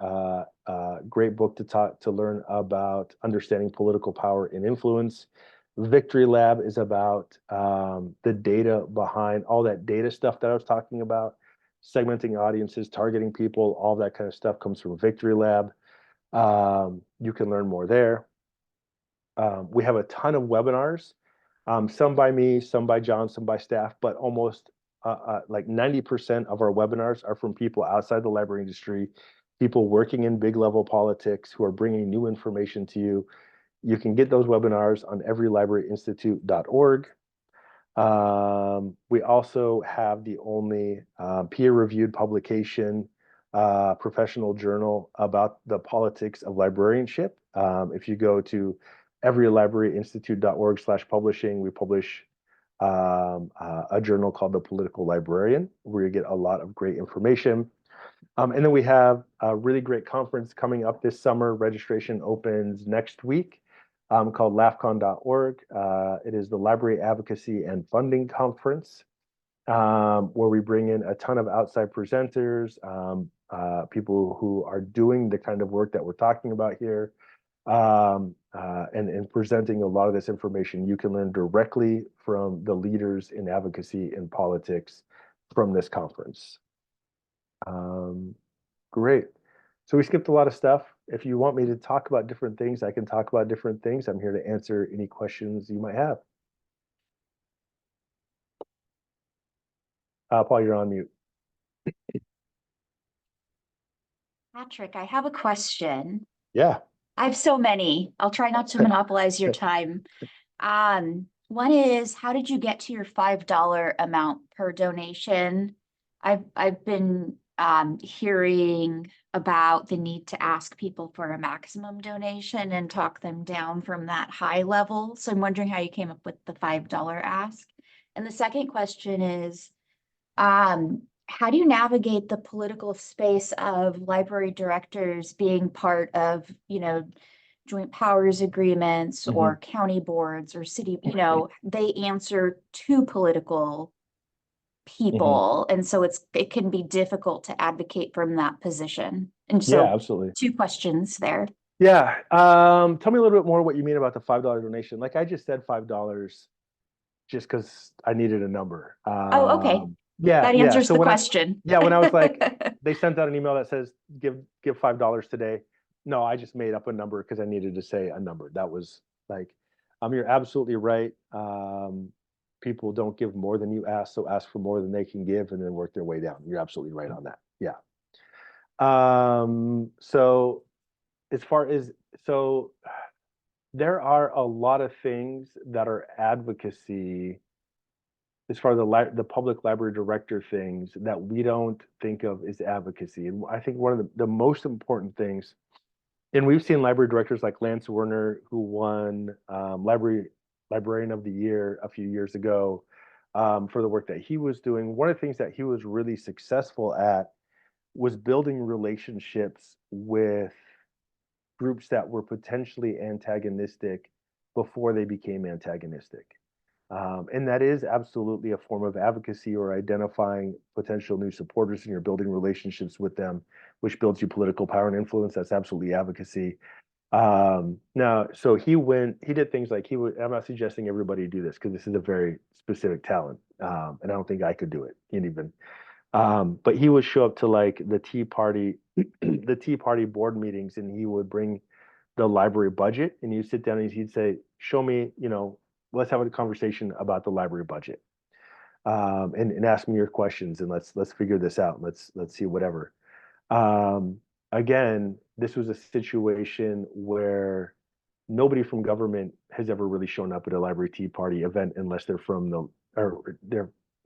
great book to learn about understanding political power and influence. Victory Lab is about the data behind all that data stuff that I was talking about, segmenting audiences, targeting people, all that kind of stuff comes from Victory Lab. You can learn more there. We have a ton of webinars, some by me, some by John, some by staff, but almost like 90% of our webinars are from people outside the library industry, people working in big level politics who are bringing new information to you. You can get those webinars on everylibraryinstitute.org. We also have the only peer-reviewed publication, professional journal about the politics of librarianship. If you go to everylibraryinstitute.org/publishing, we publish a journal called The Political Librarian, where you get a lot of great information. And then we have a really great conference coming up this summer. Registration opens next week, called lafcon.org. It is the Library Advocacy and Funding Conference, where we bring in a ton of outside presenters, people who are doing the kind of work that we're talking about here, and presenting a lot of this information. You can learn directly from the leaders in advocacy and politics from this conference. Great. So we skipped a lot of stuff. If you want me to talk about different things, I can talk about different things. I'm here to answer any questions you might have. Paul, you're on mute. Patrick, I have a question. Yeah. I have so many. I'll try not to monopolize your time. One is, how did you get to your $5 amount per donation? I've been hearing about the need to ask people for a maximum donation and talk them down from that high level. So I'm wondering how you came up with the $5 ask. And the second question is, how do you navigate the political space of library directors being part of, joint powers agreements or county boards or city, they answer to political people. And so it can be difficult to advocate from that position. And so Yeah, absolutely. 2 questions there. Yeah. Tell me a little bit more what you mean about the $5 donation. Like I just said $5 just because I needed a number. Oh, okay. Yeah. That answers So the when question. when I was like, they sent out an email that says, give $5 today. No, I just made up a number because I needed to say a number. That was like, you're absolutely right. People don't give more than you ask, so ask for more than they can give and then work their way down. You're absolutely right on that. Yeah. So as far as, there are a lot of things that are advocacy as far as the public library director things that we don't think of as advocacy. And I think one of the most important things, and we've seen library directors like Lance Werner, who won Librarian of the Year a few years ago, for the work that he was doing. One of the things that he was really successful at was building relationships with groups that were potentially antagonistic before they became antagonistic. And that is absolutely a form of advocacy, or identifying potential new supporters and you're building relationships with them, which builds you political power and influence. That's absolutely advocacy. Now, so he did things like I'm not suggesting everybody do this because this is a very specific talent. And I don't think I could do it. But he would show up to like the Tea Party, the Tea Party board meetings, and he would bring the library budget, and you sit down and he'd say, show me, let's have a conversation about the library budget, and ask me your questions, and let's figure this out. Let's see whatever. Again, this was a situation where nobody from government has ever really shown up at a library Tea Party event unless they're from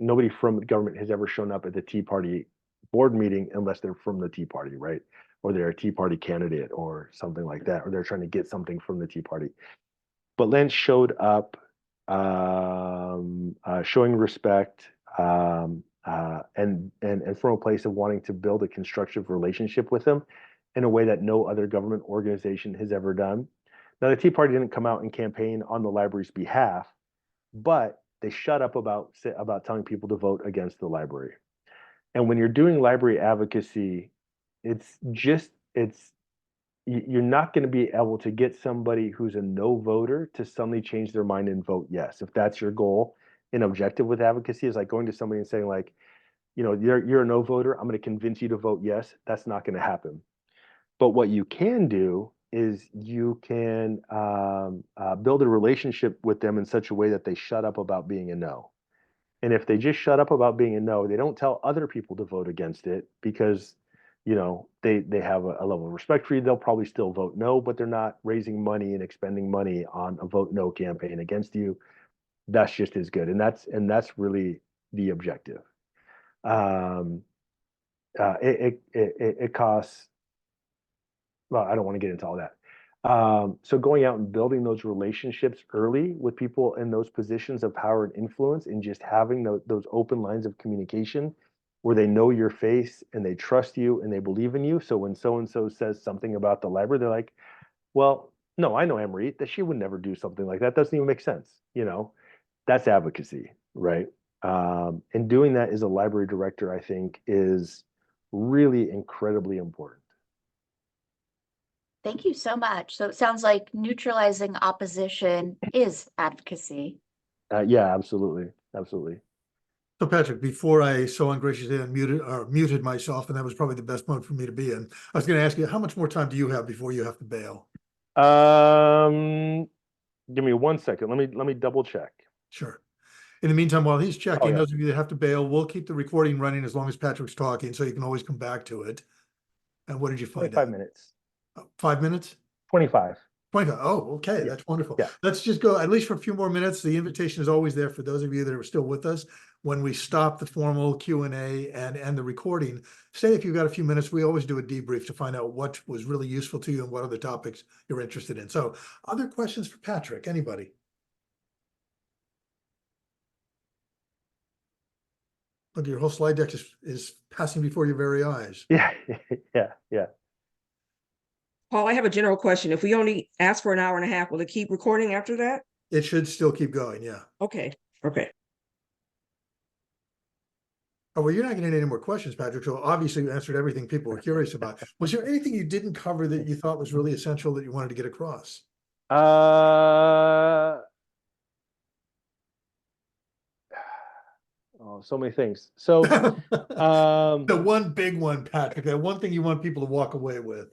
nobody from government has ever shown up at the Tea Party board meeting unless they're from the Tea Party, right? Or they're a Tea Party candidate or something like that, or they're trying to get something from the Tea Party. But Lance showed up, showing respect, and from a place of wanting to build a constructive relationship with them in a way that no other government organization has ever done. Now, the Tea Party didn't come out and campaign on the library's behalf, but they shut up about telling people to vote against the library. And when you're doing library advocacy, you're not going to be able to get somebody who's a no voter to suddenly change their mind and vote yes. If that's your goal and objective with advocacy, is like going to somebody and saying like, you're a no voter, I'm going to convince you to vote yes. That's not going to happen. But what you can do is you can build a relationship with them in such a way that they shut up about being a no. And if they just shut up about being a no, they don't tell other people to vote against it because, they have a level of respect for you. They'll probably still vote no, but they're not raising money and expending money on a vote no campaign against you. That's just as good. And that's really the objective. It costs, well, I don't want to get into all that. So going out and building those relationships early with people in those positions of power and influence, and just having those open lines of communication where they know your face and they trust you and they believe in you. So when so-and-so says something about the library, they're like, well, no, I know Emery, that she would never do something like that. Doesn't even make sense. That's advocacy, right? And doing that as a library director, I think, is really incredibly important. Thank you so much. So it sounds like neutralizing opposition is advocacy. Yeah, absolutely. Absolutely. So Patrick, before I so ungraciously unmuted or muted myself, and that was probably the best mode for me to be in, I was going to ask you, how much more time do you have before you have to bail? Give me 1 second. Let me double check. Sure. In the meantime, while he's checking, yeah. those of you that have to bail, we'll keep the recording running as long as Patrick's talking, so you can always come back to it. And what did you find 25 out? minutes. 5 minutes? 25. 25. Oh, okay. Yeah. That's wonderful. Yeah. Let's just go at least for a few more minutes. The invitation is always there for those of you that are still with us. When we stop the formal Q&A and end the recording, say if you've got a few minutes, we always do a debrief to find out what was really useful to you and what other topics you're interested in. So other questions for Patrick? Anybody? Look, your whole slide deck is passing before your very eyes. Yeah. Yeah. Paul, I have a general question. If we only ask for an hour and a half, will it keep recording after that? It should still keep going, yeah. Okay. Okay. Oh, well, you're not getting any more questions, Patrick. So obviously you answered everything people were curious about. Was there anything you didn't cover that you thought was really essential that you wanted to get across? Oh, so many things. So, The one big one, Patrick, that one thing you want people to walk away with.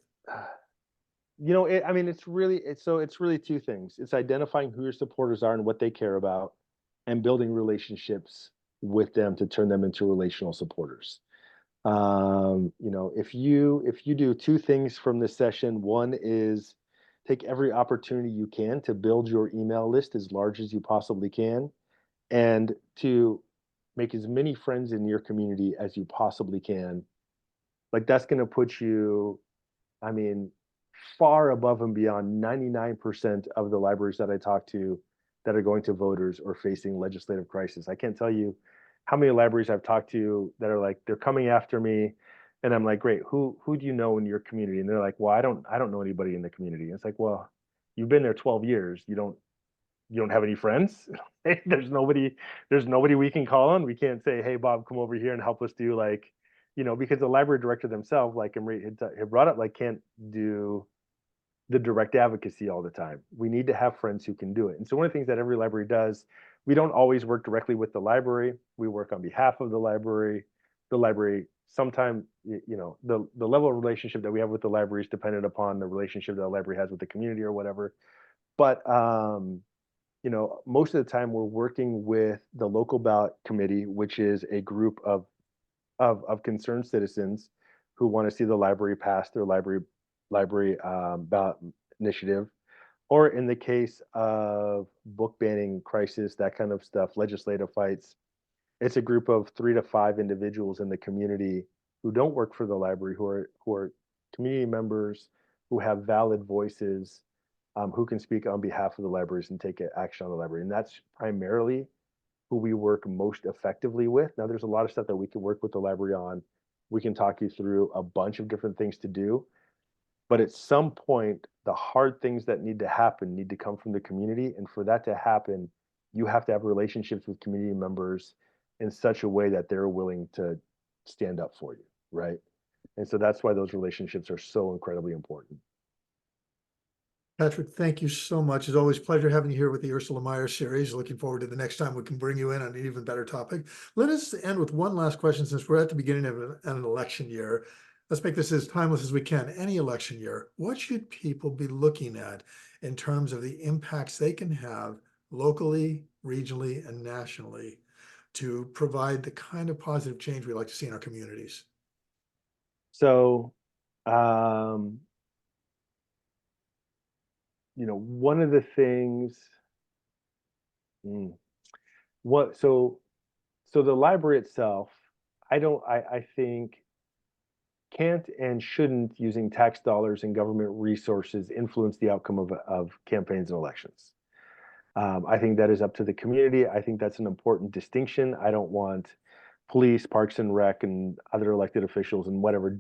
it's really two things. It's identifying who your supporters are and what they care about, and building relationships with them to turn them into relational supporters. If you do two things from this session, one is take every opportunity you can to build your email list as large as you possibly can, and to make as many friends in your community as you possibly can. Like, that's going to put you, I mean, far above and beyond 99% of the libraries that I talk to that are going to voters or facing legislative crisis. I can't tell you how many libraries I've talked to that are like, they're coming after me, and I'm like, great, who do you know in your community? And they're like, well, I don't know anybody in the community. And it's like, well, you've been there 12 years. You don't have any friends. there's nobody we can call on. We can't say, hey, Bob, come over here and help us do, like, because the library director themselves, like Emery had brought up, like, can't do the direct advocacy all the time. We need to have friends who can do it. And so one of the things that every library does, we don't always work directly with the library. We work on behalf of the library. The library, sometimes, the level of relationship that we have with the library is dependent upon the relationship that the library has with the community or whatever. But most of the time we're working with the local ballot committee, which is a group of concerned citizens who want to see the library pass their library ballot initiative, or in the case of book banning crisis, that kind of stuff, legislative fights. It's a group of 3 to 5 individuals in the community who don't work for the library, who are community members, who have valid voices, who can speak on behalf of the libraries and take action on the library. And that's primarily who we work most effectively with. Now, there's a lot of stuff that we can work with the library on. We can talk you through a bunch of different things to do. But at some point, the hard things that need to happen need to come from the community. And for that to happen, you have to have relationships with community members in such a way that they're willing to stand up for you, right? And so that's why those relationships are so incredibly important. Patrick, thank you so much. It's always a pleasure having you here with the Ursula Meyer series. Looking forward to the next time we can bring you in on an even better topic. Let us end with one last question, since we're at the beginning of an election year. Let's make this as timeless as we can. Any election year, what should people be looking at in terms of the impacts they can have locally, regionally, and nationally to provide the kind of positive change we like to see in our communities? So, one of the things, so the library itself, I think, can't and shouldn't, using tax dollars and government resources, influence the outcome of campaigns and elections. I think that is up to the community. I think that's an important distinction. I don't want police, parks and rec, and other elected officials and whatever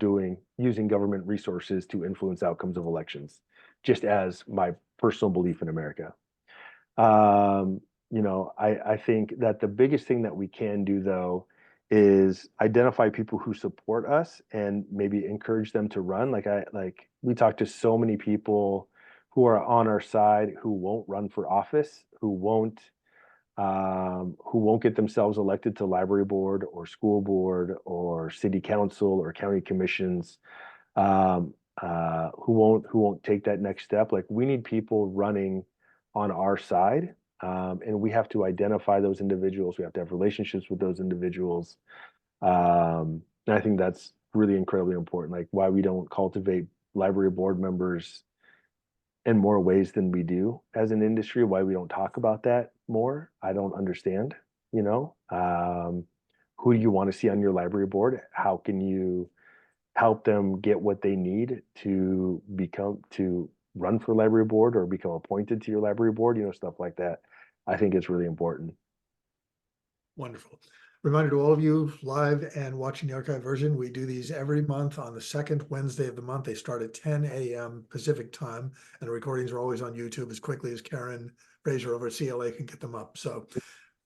using government resources to influence outcomes of elections, just as my personal belief in America. You know, I think that the biggest thing that we can do, though, is identify people who support us and maybe encourage them to run. Like we talk to so many people who are on our side who won't run for office, who won't get themselves elected to library board or school board or city council or county commissions, who won't take that next step. Like, we need people running on our side, and we have to identify those individuals. We have to have relationships with those individuals, and I think that's really incredibly important. Like, why we don't cultivate library board members in more ways than we do as an industry, why we don't talk about that more, I don't understand. You know, who do you want to see on your library board? How can you help them get what they need to run for library board or become appointed to your library board? You know, stuff like that. I think it's really important. Wonderful. Reminder to all of you live and watching the archive version, we do these every month on the second Wednesday of the month. They start at 10 a.m. Pacific time, and the recordings are always on YouTube as quickly as Karen Fraser over at CLA can get them up. So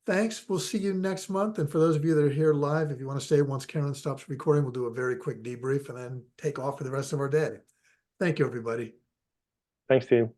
thanks. We'll see you next month. And for those of you that are here live, if you want to stay once Karen stops recording, we'll do a very quick debrief and then take off for the rest of our day. Thank you, everybody. Thanks, team.